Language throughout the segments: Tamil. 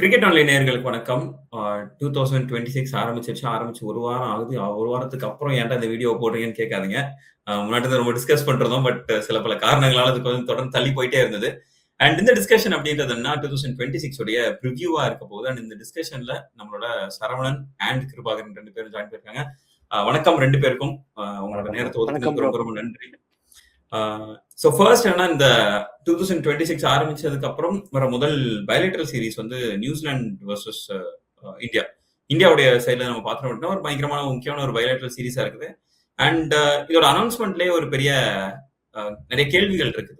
கிரிக்கெட் ஆன்லைன் நேயர்களுக்கு வணக்கம். 2026 ஆரம்பிச்சிருச்சு. ஆரம்பிச்சு 1 வாரம் ஆகுது. 1 வாரத்துக்கு அப்புறம் ஏன்டா இந்த வீடியோ போடுறீங்கன்னு கேட்காதீங்க. முன்னாடி தான் ரொம்ப டிஸ்கஸ் பண்ணிருந்தோம். பட் சில பல காரணங்களால அது கொஞ்சம் தொடர்ந்து தள்ளி போயிட்டே இருந்தது. அண்ட் இந்த டிஸ்கஷன் அப்படின்றது என்ன 2026 உடைய ப்ரிவியூவா இருக்க போகுது. அண்ட் இந்த டிஸ்கஷன்ல நம்மளோட சரவணன் அண்ட் கிருபாகரன் 2 பேரும் ஜாயின் பண்ணிருக்காங்க. வணக்கம் 2 பேருக்கும். உங்களோட நேரத்தை ஒதுக்குனதுக்கு ரொம்ப ரொம்ப நன்றி. ஸோ ஃபர்ஸ்ட் என்ன, இந்த 2026 ஆரம்பிச்சதுக்கு அப்புறம் வர முதல் பைலேட்டரல் சீரிஸ் வந்து நியூசிலாந்து வர்சஸ் இந்தியா. இந்தியாவுடைய சைட்ல நம்ம பார்த்தோம் அப்படின்னா ஒரு பயங்கரமான முக்கியமான ஒரு பைலேட்டரல் சீரிஸா இருக்குது. அண்ட் இதோட அனௌன்ஸ்மெண்ட்லேயே ஒரு பெரிய நிறைய கேள்விகள் இருக்குது.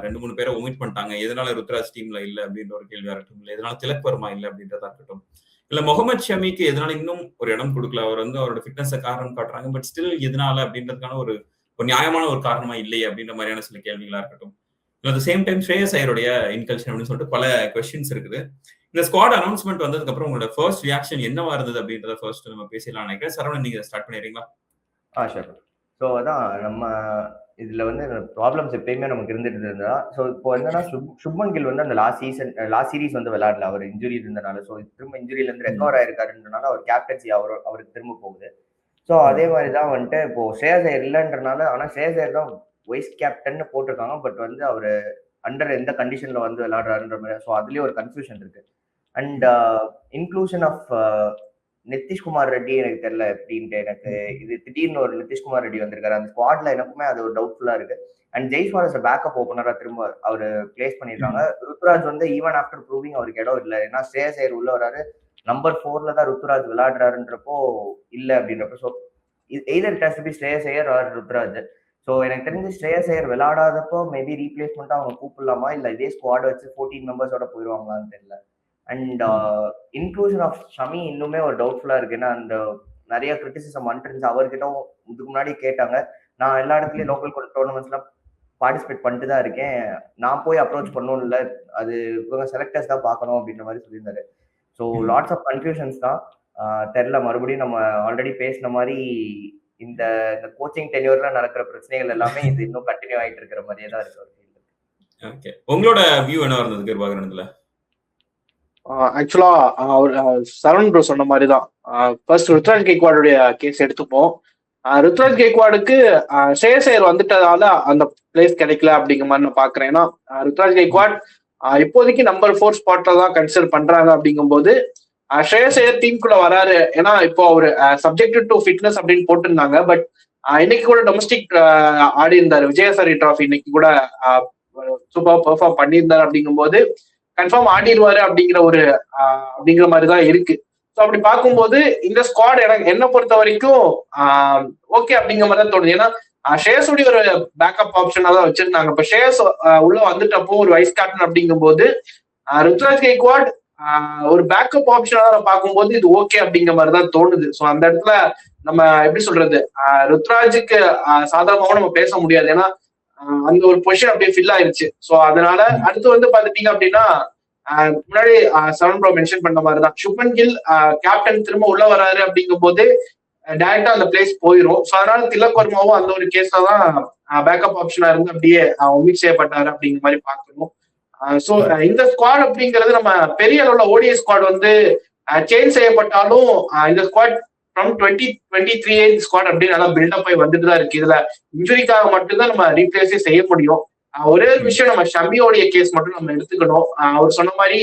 2-3 பேரை ஒமிட் பண்ணிட்டாங்க. எதனால ருத்ராஜ் டீம்ல இல்லை அப்படின்ற ஒரு கேள்வியா இருக்கட்டும், இல்லை எதனால திலக் வர்மா இல்லை அப்படின்றதா இருக்கட்டும், இல்ல முகமது ஷமிக்கு எதனால இன்னும் ஒரு இடம் கொடுக்கல, அவர் வந்து அவரோட ஃபிட்னஸை காரணம் காட்டுறாங்க, பட் ஸ்டில் எதனால அப்படின்றதுக்கான ஒரு நியாயமான ஒரு காரணமா இல்லையே அப்படின்ற மாதிரியான சில கேள்விகளா இருக்கட்டும். அட் சேம் டைம் ஸ்ரேயஸ் ஐயருடைய இன்கல்ஷன் அப்படின்னு சொல்லிட்டு பல கொஸ்டின்ஸ் இருக்குது. இந்த ஸ்குவாட் அனௌன்ஸ்மெண்ட் வந்ததுக்கு அப்புறம் உங்களோட ஃபர்ஸ்ட் ரியாக்ஷன் என்னவா இருந்தது அப்படின்றத ஃபர்ஸ்ட் நம்ம பேசலாம் நினைக்கிறேன். சரவணன், நீங்க ஸ்டார்ட் பண்ணிடுறீங்களா? ஷூர். ஸோ அதான் நம்ம இதுல வந்து ப்ராப்ளம்ஸ் எப்பயுமே நமக்கு இருந்துட்டு இருந்தா. ஸோ இப்போ என்னன்னா சுப்மன் கில் வந்து அந்த லாஸ்ட் சீரிஸ் வந்து விளையாடல, அவர் இன்ஜுரி இருந்தனால. ஸோ திரும்ப இன்ஜுரியில இருந்து ரெக்கவர் ஆயிருக்காருன்றனால அவர் கேப்டன்சி அவருக்கு திரும்ப போகுது. ஸோ அதே மாதிரி தான் வந்துட்டு இப்போ ஸ்ரேயஸ் ஐயர் இல்லைன்றனால, ஆனால் ஸ்ரேயஸ் ஐயர் தான் வைஸ் கேப்டன் போட்டிருக்காங்க. பட் வந்து அவர் அண்டர் எந்த கண்டிஷன்ல வந்து விளையாடுறாருன்ற மாதிரி. ஸோ அதுலயே ஒரு கன்ஃபியூஷன் இருக்கு. And inclusion of Nitish Kumar Reddy எனக்கு தெரியல எப்படின்ட்டு. எனக்கு இது திடீர்னு ஒரு நிதிஷ்குமார் ரெட்டி வந்திருக்காரு அந்த ஸ்குவாட்ல, எனக்குமே அது ஒரு டவுட்ஃபுல்லா இருக்கு. அண்ட் ஜெய்ஸ்வால் பேக்கப் ஓப்பனரா திரும்ப அவர் பிளேஸ் பண்ணிருக்காங்க. ருத்ராஜ் வந்து ஈவன் ஆஃப்டர் ப்ரூவிங் அவருக்கு இடம் இல்லை. ஏன்னா ஸ்ரேயஸ் ஐயர் உள்ள வராரு, நம்பர் 4ல தான் ருத்ராஜ் விளையாடுறாருன்றப்போ இல்லை அப்படின்றப்போ. So either it has to be Shreyas Iyer or Ruturaj. So எனக்கு தெரிஞ்சு ஸ்ரேயஸ் ஐயர் விளையாடாதப்போ மேபி ரீப்ளேஸ்மெண்ட்டாக அவங்க கூப்பிடலாமா, இல்லை இதே ஸ்குவாட் வச்சு 14 மெம்பர்ஸோட போயிடுவாங்களான்னு தெரியல. அண்ட் இன்க்ளூஷன் ஆஃப் ஷமி இன்னுமே ஒரு டவுட்ஃபுல்லா இருக்கு. ஏன்னா அந்த நிறைய கிரிட்டிசிசம் வந்துருந்துச்சு அவர்கிட்ட. இதுக்கு முன்னாடி கேட்டாங்க, நான் எல்லா இடத்துலயும் லோக்கல் டோர்னமெண்ட்ஸ்லாம் பார்ட்டிசிபேட் பண்ணிட்டு தான் இருக்கேன், நான் போய் அப்ரோச் பண்ணணும் இல்லை, அது இவங்க செலக்டர்ஸ் தான் பார்க்கணும் அப்படின்ற மாதிரி சொல்லியிருந்தாரு. ஸோ லாட்ஸ் ஆஃப் கன்ஃபியூஷன்ஸ் தான். தெரில, மறுபடியும் நம்ம ஆல்ரெடி பேசின மாதிரி இந்த கோச்சிங் டென்யூர்ல நடக்கிற பிரச்சனைகள் எல்லாமே இது இன்னும் கண்டினியூ ஆகிட்டு இருக்கிற மாதிரியே தான் இருக்கு. உங்களோட வியூ என்ன இருந்தது கிருபாகரன்ல? ஆக்சுவலா சரவணன் ப்ரோ சொன்ன மாதிரி தான். ஃபர்ஸ்ட் ருத்ராஜ் கெய்க்வாடுடைய கேஸ் எடுத்துப்போம். ருத்ராஜ் கெய்க்வாடுக்கு ஸ்ரேயஸ் ஐயர் வந்துட்டதால அந்த பிளேஸ் கிடைக்கல அப்படிங்கிற மாதிரி நான் பாக்குறேன். ஏன்னா ருத்ராஜ் கெய்க்வாட் இப்போதைக்கு நம்பர் 4 ஸ்பாட்ல தான் கன்சிடர் பண்றாங்க. அப்படிங்கும் போது ஸ்ரேயஸ் ஐயர் டீமுக்குள்ள வராரு. ஏன்னா இப்போ அவரு சப்ஜெக்ட் டு ஃபிட்னஸ் அப்படின்னு போட்டிருந்தாங்க. பட் இன்னைக்கு கூட டொமஸ்டிக் ஆடி இருந்தாரு, விஜயசாரி டிராஃபி இன்னைக்கு கூட சூப்பர் பெர்ஃபார்ம் பண்ணியிருந்தாரு. அப்படிங்கும் போது கன்ஃபார்ம் ஆடிடுவாரு அப்படிங்கிற மாதிரிதான் இருக்கு. ஸோ அப்படி பார்க்கும்போது இந்த ஸ்குவாட் எனக்கு என்ன பொறுத்த வரைக்கும் ஓகே அப்படிங்கிற மாதிரி தான் தோணுது. ஏன்னா ஷேயஸுடைய ஒரு பேக்கப் ஆப்ஷனா தான் வச்சிருந்தாங்க. இப்ப ஷேயஸ் உள்ள வந்துட்டப்போ ஒரு வைஸ் கேப்டன் அப்படிங்கும் போது ருத்ராஜ் கெய்க்வாட் ஒரு பேக்கப் ஆப்ஷனா தான் பார்க்கும்போது இது ஓகே அப்படிங்கிற மாதிரி தான் தோணுது. ஸோ அந்த இடத்துல நம்ம எப்படி சொல்றது, ருத்ராஜுக்கு சாதாரணமாகவும் நம்ம பேச முடியாது. ஏன்னா அந்த ஒரு பொசிஷன் அப்படியே ஃபில் ஆயிருச்சு. ஸோ அதனால அடுத்து வந்து பாத்துட்டீங்க அப்படின்னா முன்னாடி சரவணன் ப்ரோ மென்ஷன் பண்ண மாதிரிதான் சுப்மன் கில் கேப்டன் திரும்ப உள்ள வராரு அப்படிங்கும் போது டைரக்டா அந்த பிளேஸ் போயிடும். ஸோ அதனால திலக் வர்மாவும் அந்த ஒரு கேஸ்ல தான் பேக்கப் ஆப்ஷனா இருந்து அப்படியே ஒமிட் செய்யப்பட்டாரு அப்படிங்கிற மாதிரி பார்க்கணும். ஸோ இந்த ஸ்குவாட் அப்படிங்கிறது நம்ம பெரிய அளவுல ஓடிஐ ஸ்குவாட் வந்து சேஞ்ச் செய்யப்பட்டாலும் இந்த ஸ்குவாட் ஃப்ரம் 2023 ஸ்குவாட் அப்படின்னு நல்லா பில்டப் ஆகி வந்துட்டு தான் இருக்கு. இதுல இன்ஜுரிக்காக மட்டும்தான் நம்ம ரீப்ளேஸே செய்ய முடியும். ஒரே ஒரு விஷயம், நம்ம ஷமியோடைய கேஸ் மட்டும் நம்ம எடுத்துக்கணும். அவர் சொன்ன மாதிரி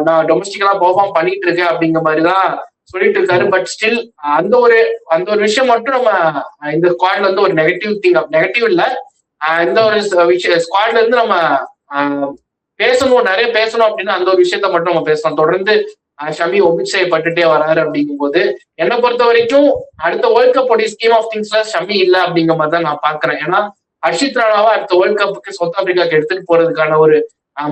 நான் டொமஸ்டிக்கலா பெர்ஃபார்ம் பண்ணிட்டு இருக்கேன் அப்படிங்கிற மாதிரிதான் சொல்லிட்டு இருக்காரு. பட் ஸ்டில் அந்த ஒரு விஷயம் மட்டும் நம்ம இந்த ஸ்குவாட்ல இருந்து ஒரு நெகட்டிவ் இல்ல, இந்த ஒரு ஸ்குவாட்ல இருந்து நம்ம நிறைய பேசணும் அப்படின்னு அந்த ஒரு விஷயத்த மட்டும் நம்ம பேசலாம். தொடர்ந்து ஷமி ஒமிட் செய்யப்பட்டுட்டே வராரு. அப்படிங்கும் போது என்னை பொறுத்த வரைக்கும் அடுத்த வேர்ல்ட் கப் உடைய ஸ்கீம் ஆஃப் திங்ஸ்ல ஷமி இல்லை அப்படிங்கிற மாதிரி தான் நான் பாக்குறேன். ஏன்னா ஹர்ஷித் ராணாவை அடுத்த வேர்ல்ட் கப்புக்கு சவுத் ஆப்பிரிக்காக்கு எடுத்துட்டு போறதுக்கான ஒரு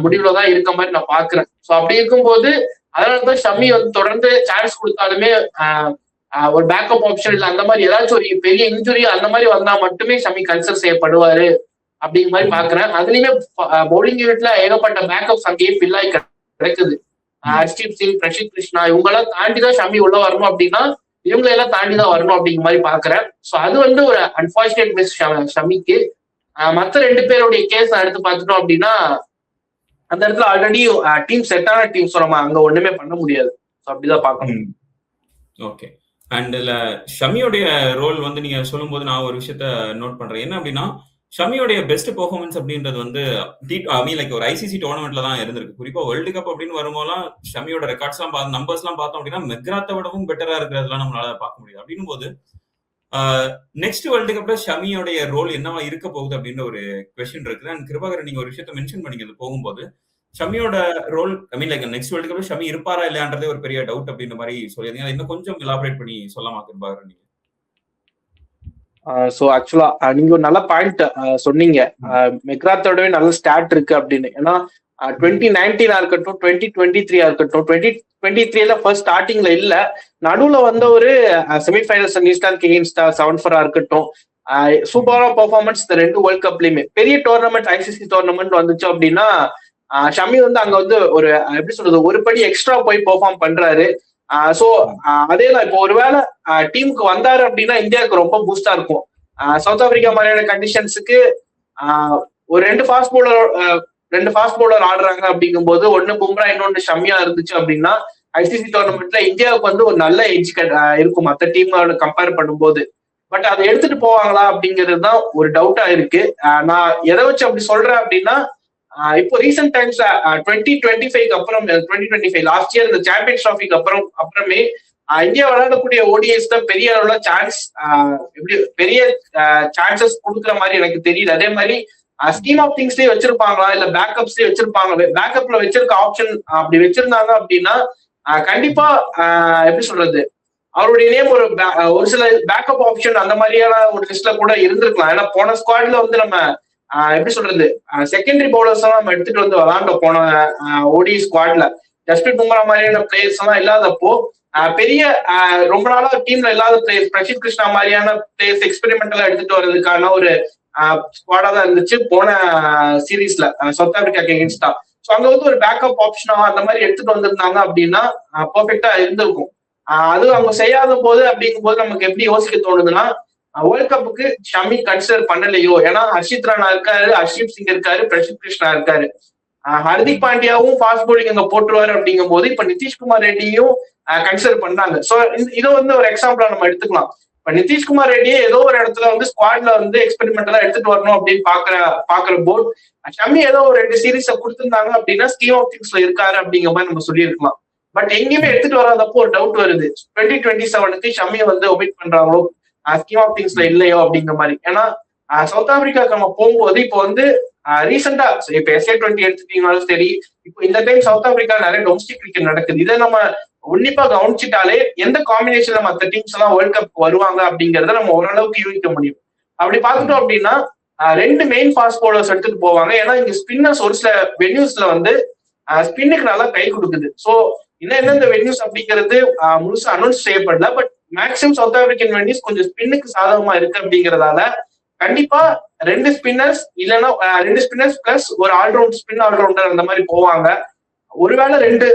முடிவுல தான் இருக்க மாதிரி நான் பாக்குறேன். ஸோ அப்படி இருக்கும்போது அதனாலதான் ஷமி வந்து தொடர்ந்து சான்ஸ் கொடுத்தாலுமே ஒரு பேக்கப் ஆப்ஷன் இல்லை, அந்த மாதிரி ஏதாச்சும் ஒரு பெரிய இன்ஜுரி அந்த மாதிரி வந்தா மட்டுமே ஷமி கன்சிடர் செய்யப்படுவாரு அப்படிங்கிற மாதிரி பாக்குறேன். அதுலயுமே பவுலிங் யூனிட்ல ஏகப்பட்ட பேக்கப்ஸ் அங்கேயே ஃபில் ஆகி கிடைக்குது. ஹர்ஷ்தீப் சிங், பிரசித் கிருஷ்ணா இவங்கெல்லாம் தாண்டிதான் ஷமி உள்ள வரணும் அப்படின்னா இவங்களெல்லாம் தாண்டிதான் வரணும் அப்படிங்கிற மாதிரி பாக்குறேன். ஸோ அது வந்து ஒரு அன்பார்ச்சுனேட் மிஸ் ஷமிக்கு. மற்ற 2 பேருடைய கேஸ் எடுத்து பார்த்துட்டோம் அப்படின்னா அந்த இடத்துல ஆல்ரெடி டீம் செட்டான டீம், ஸோ நம்ம அங்க ஒண்ணுமே பண்ண முடியாது. ஸோ அப்படிதான் பார்க்கணும். ஓகே. அண்ட் இதுல ஷமியோடைய ரோல் வந்து நீங்க சொல்லும்போது நான் ஒரு விஷயத்த நோட் பண்றேன். என்ன அப்படின்னா, ஷமியோடைய பெஸ்ட் பெர்ஃபார்மன்ஸ் அப்படின்றது வந்து லைக் ஒரு ஐசிசி டோர்னமெண்ட்ல தான் இருந்திருக்கு. குறிப்பா வேர்ல்டு கப் அப்படின்னு வரும்போதெல்லாம் ஷமியோட ரெக்கார்ட்ஸ்லாம் நம்பர்ஸ்லாம் பார்த்தோம் அப்படின்னா மெக்ராத்தை விடவும் பெட்டரா இருக்கிறதெல்லாம் நம்மளால பார்க்க முடியுது. அப்படின்னும் போது நெக்ஸ்ட் வேர்ல்டு கப்ல ஷமியோடைய ரோல் என்னவா இருக்க போகுது அப்படின்ற ஒரு கொஸ்டின் இருக்குது. அண்ட் கிருபாகரன் நீங்க ஒரு விஷயத்த மென்ஷன் பண்ணிக்கிறது போகும்போது ஷமியோட ரோல் லைக் நெக்ஸ்ட் வேர்ல்டு கப்ல ஷமி இருப்பாரா இல்லையான்றதே ஒரு பெரிய டவுட் அப்படின்ற மாதிரி சொல்லியிருந்தீங்க. அதை இன்னும் கொஞ்சம் எலாபரேட் பண்ணி சொல்லலாமா கிருபாகரன் நீங்க? ஸோ ஆக்சுவலா நீங்க ஒரு நல்ல பாயிண்ட் சொன்னீங்க. மெக்ராத்தோடவே நல்ல ஸ்டாட் இருக்கு அப்படின்னு. ஏன்னா 2019 இருக்கட்டும், 2023 இருக்கட்டும், 2023 ஃபர்ஸ்ட் ஸ்டார்டிங்ல இல்ல, நடுவுல வந்த ஒரு செமிஃபைனல்ஸ் நியூசிலாந்து எகெயின்ஸ்ட் 7-4 இருக்கட்டும், சூப்பரா பெர்ஃபார்மன்ஸ் இந்த 2 வேர்ல்ட் கப்லயுமே. பெரிய டோர்னமெண்ட் ஐசிசி டோர்னமெண்ட் வந்துச்சு அப்படின்னா ஷமி வந்து அங்க வந்து ஒரு எப்படி சொல்றது, ஒரு படி எக்ஸ்ட்ரா போய் பெர்ஃபார்ம் பண்றாரு. சோ அதேதான் இப்போ ஒருவேளை டீமுக்கு வந்தாரு அப்படின்னா இந்தியாவுக்கு ரொம்ப பூஸ்டா இருக்கும். சவுத் ஆப்பிரிக்கா மாதிரியான கண்டிஷன்ஸுக்கு ஒரு ரெண்டு ஃபாஸ்ட் பவுலர் ஆடுறாங்க அப்படிங்கும் போது ஒன்னு பும்ரா இன்னொன்னு ஷமியா இருந்துச்சு அப்படின்னா ஐசிசி டோர்னமெண்ட்ல இந்தியாவுக்கு வந்து ஒரு நல்ல எட்ஜ் இருக்கும் மற்ற டீமோட கம்பேர் பண்ணும்போது. பட் அதை எடுத்துட்டு போவாங்களா அப்படிங்கிறது தான் ஒரு டவுட்டா இருக்கு. நான் எதை வச்சு அப்படி சொல்றேன் அப்படின்னா, இப்போ ரீசெண்ட் டைம்ஸ்ல 2025 அப்புறம் 2025 லாஸ்ட் இயர் இந்த சாம்பியன்ஸ் ட்ராஃபிக்கு அப்புறமே இந்தியா விளையாடக்கூடிய ஓடிஎஸ் தான் பெரிய அளவுல எப்படி பெரிய சான்சஸ் கொடுக்குற மாதிரி எனக்கு தெரியல. அதே மாதிரி ஸ்கீம் ஆஃப் திங்ஸ்லயே வச்சிருப்பாங்களா இல்ல பேக்கப்ஸ்லயே வச்சிருப்பாங்க, பேக்கப்ல வச்சிருக்க ஆப்ஷன் அப்படி வச்சிருந்தாங்க அப்படின்னா கண்டிப்பா எப்படி சொல்றது, அவருடைய நேம் ஒரு சில பேக்கப் ஆப்ஷன் அந்த மாதிரியான ஒரு லிஸ்ட்ல கூட இருந்திருக்கலாம். ஏன்னா போன ஸ்குவாட்ல வந்து நம்ம எப்படி சொல்றது, செகண்டரி பவுலர்ஸ் எல்லாம் நம்ம எடுத்துட்டு வந்து விளாண்டோம் போன ஓடி ஸ்குவாட்ல. ஜஸ்பிரீத் பும்ரா மாதிரியான பிளேயர்ஸ் எல்லாம் இல்லாதப்போ பெரிய ரொம்ப நாளா டீம்ல இல்லாத பிளேயர்ஸ், பிரசித் கிருஷ்ணா மாதிரியான பிளேயர்ஸ் எக்ஸ்பெரிமெண்டலா எடுத்துட்டு வர்றதுக்கான ஒரு ஸ்குவாடா தான் இருந்துச்சு போன சீரீஸ்ல சவுத் ஆப்பிரிக்கா எகெயின்ஸ்டா. ஸோ அங்க வந்து ஒரு பேக்கப் ஆப்ஷனா அந்த மாதிரி எடுத்துட்டு வந்திருந்தாங்க அப்படின்னா பெர்ஃபெக்டா இருந்திருக்கும். அது அவங்க செய்யாத போது அப்படிங்கும் போது நமக்கு எப்படி யோசிக்க தோணுதுன்னா, வேர்ல்ட் கப்புக்கு ஷமி கன்சிடர் பண்ணலையோ. ஏன்னா ஹர்ஷித் ராணா இருக்காரு, ஹர்ஷீப் சிங் இருக்காரு, பிரசித் கிருஷ்ணா இருக்காரு, ஹர்திக் பாண்டியாவும் ஃபாஸ்ட் பவுலிங் அங்க போட்டுருவாரு அப்படிங்கும் போது இப்ப நிதிஷ்குமார் ரெட்டியும் கன்சிடர் பண்றாங்க. சோ இதை வந்து ஒரு எக்ஸாம்பிளா நம்ம எடுத்துக்கலாம். இப்ப நிதிஷ்குமார் ரெட்டியே ஏதோ ஒரு இடத்துல வந்து ஸ்குவாட்ல வந்து எக்ஸ்பெரிமெண்டலா எடுத்துட்டு வரணும் அப்படின்னு பாக்குற போர்ட் ஷமி ஏதோ ஒரு 2 சீரீஸ கொடுத்திருந்தாங்க அப்படின்னா ஸ்கீம் ஆஃப் திங்ஸ்ல இருக்காரு அப்படிங்கிற மாதிரி நம்ம சொல்லியிருக்கலாம். பட் எங்கேயுமே எடுத்துட்டு வராதப்போ ஒரு டவுட் வருது, 2027க்கு ஷமியை வந்து ஒமிட் பண்றாங்களோ, ஸ்கீம் ஆஃப் திங்ஸ்ல இல்லையோ அப்படிங்கிற மாதிரி. ஏன்னா சவுத் ஆப்பிரிக்காவுக்கு நம்ம போகும்போது இப்போ வந்து ரீசெண்டா இப்ப SA20 எடுத்துட்டீங்கனாலும் சரி, இப்போ இந்த டைம் சவுத் ஆப்பிரிக்கா நிறைய டொமஸ்டிக் கிரிக்கெட் நடக்குது. இதை நம்ம உன்னிப்பா கவனிச்சுட்டாலே எந்த காம்பினேஷன்ல மற்ற டீம்ஸ் எல்லாம் வேர்ல்ட் கப் வருவாங்க அப்படிங்கறத நம்ம ஓரளவுக்கு யூகிக்க முடியும். அப்படி பார்த்துட்டோம் அப்படின்னா 2 மெயின் ஃபாஸ்ட் பவுலர்ஸ் எடுத்துட்டு போவாங்க. ஏன்னா இங்க ஸ்பின்னர்ஸ் ஒரு சில வென்யூஸ்ல வந்து ஸ்பின்னுக்கு நல்லா கை கொடுக்குது. ஸோ இன்னும் இந்த வென்யூஸ் அப்படிங்கிறது முழுசா அனௌன்ஸ் செய்யப்படல. But maximum South African venues கொஞ்சம் ஸ்பின்னுக்கு சாதகமா இருக்கு அப்படிங்கறதால கண்டிப்பா 2 ஸ்பின்னர்ஸ் இல்லைன்னா 2 ஸ்பின்னர்ஸ் பிளஸ் ஒரு ஸ்பின் ஆல்ரவுண்டர் அந்த மாதிரி போவாங்க. ஒருவேளை 2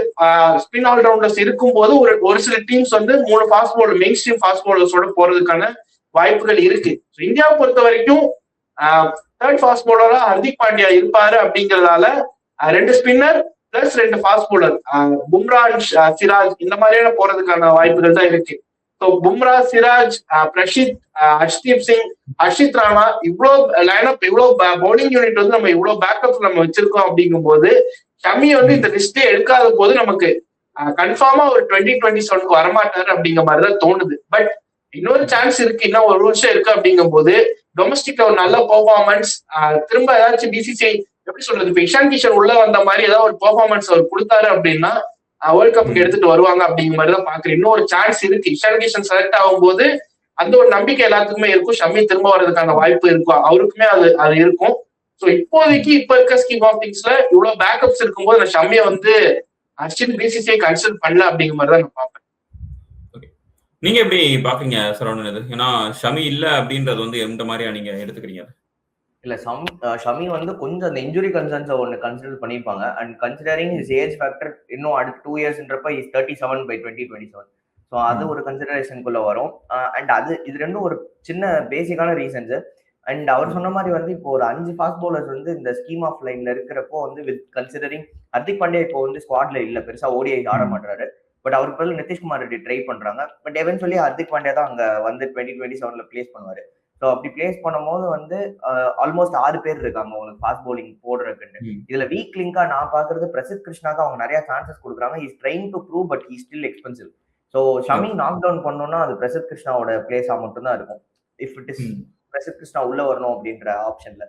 ஸ்பின் ஆல்ரவுண்டர்ஸ் இருக்கும் போது ஒரு சில டீம்ஸ் வந்து 3 fast bowler mainstream fast பவுலர்ஸோட போறதுக்கான வாய்ப்புகள் இருக்கு. இந்தியாவை பொறுத்த வரைக்கும் தேர்ட் ஃபாஸ்ட் பவுலரா ஹர்திக் பாண்டியா இருப்பாரு அப்படிங்கறதால 2 spinner plus 2 fast bowler Bumrah, Siraj இந்த மாதிரியான போறதுக்கான வாய்ப்புகள் தான் இருக்கு. ஸோ பும்ரா, சிராஜ், பிரஷித், ஹர்ஷ்தீப் சிங், ஹர்ஷித் ராணா இவ்வளவு லைனப், இவ்வளவு பவுலிங் யூனிட் வந்து நம்ம இவ்வளவு பேக்கப் நம்ம வச்சிருக்கோம் அப்படிங்கும் போது ஷமி வந்து இந்த லிஸ்டே எடுக்காத போது நமக்கு கன்ஃபார்மா ஒரு 2027க்கு வரமாட்டாரு அப்படிங்கிற மாதிரிதான் தோணுது. பட் இன்னொரு சான்ஸ் இருக்கு, இன்னும் ஒரு வருஷம் இருக்கு அப்படிங்கும் போது டொமஸ்டிக்ல ஒரு நல்ல பெர்ஃபார்மன்ஸ் திரும்ப ஏதாச்சும் பிசிசிஐ எப்படி சொல்றது, இப்ப இஷான் கிஷன் உள்ள வந்த மாதிரி ஏதாவது ஒரு பெர்ஃபார்மன்ஸ் அவர் கொடுத்தாரு அப்படின்னா வேர்ல்ட் கப்புக்கு எடுத்துட்டு வருவாங்க அப்படிங்கிற மாதிரி தான் பாக்குறேன். இன்னும் ஒரு சான்ஸ் இருக்கு. இஷான் கிஷன் செலக்ட் ஆகும் போது அந்த ஒரு நம்பிக்கை எல்லாத்துக்குமே இருக்கும், ஷமி திரும்ப வர்றதுக்கான வாய்ப்பு இருக்கும், அவருக்குமே அது இருக்கும். ஸோ இப்போதைக்கு இப்ப இருக்க ஸ்கீம் ஆஃப் திங்ஸ்ல இவ்வளவு பேக்கப்ஸ் இருக்கும்போது நான் ஷமியை வந்து பிசிசிஐ கன்சிடர் பண்ணல அப்படிங்கிற மாதிரி தான் நான் பார்ப்பேன். நீங்க எப்படி பாக்குறீங்க சரவணன்? ஏன்னா ஷமி இல்ல அப்படின்றது வந்து எந்த மாதிரியா நீங்க எடுத்துக்கிறீங்க? இல்ல ஷமி வந்து கொஞ்சம் அந்த இன்ஜுரி கன்சர்ன்ஸ் ஒன்னு கன்சிடர் பண்ணிருப்பாங்க. And considering his age factor இன்னும் அடுத்த 2 இயர்ஸ்ன்றப்ப இஸ் 37 by 2027. ஸோ அது ஒரு கன்சிடரேஷனுக்குள்ள வரும். அண்ட் இது ரெண்டும் ஒரு சின்ன பேசிக்கான ரீசன்ஸ். அண்ட் அவர் சொன்ன மாதிரி வந்து இப்போ ஒரு 5 ஃபாஸ்ட் பவுலர்ஸ் வந்து இந்த ஸ்கீம் ஆஃப் லைன்ல இருக்கிறப்போ வந்து வித் கன்சிடரிங் ஹர்திக் பாண்டியா இப்போ வந்து ஸ்குவாட்ல இல்ல, பெருசா ஓடிஐ ஆட மாட்டாரு. பட் அவருக்கு பதில் நிதிஷ்குமார் ரெட்டி ட்ரை பண்றாங்க. பட் எவென்ச்சுவலி ஹர்திக் பாண்டியா தான் அங்க வந்து 2027ல பிளேஸ் பண்ணுவாரு. ஸோ அப்படி பிளேஸ் பண்ணும்போது வந்து ஆல்மோஸ்ட் 6 பேர் இருக்காங்க உங்களுக்கு ஃபாஸ்ட் பவுலிங் போடுறதுக்கு. இதுல வீக் லிங்கா நான் பாக்குறது பிரசித் கிருஷ்ணாக்கு அவங்க நிறைய சான்சஸ் கொடுக்குறாங்க. Is trying to prove, but he still expensive. So Shami knock down பண்ணோம்னா அது பிரசித் கிருஷ்ணாவோட பிளேஸா மட்டும்தான் இருக்கும். If it is Prasidh Krishna உள்ள வரணும் அப்படின்ற ஆப்ஷன்ல.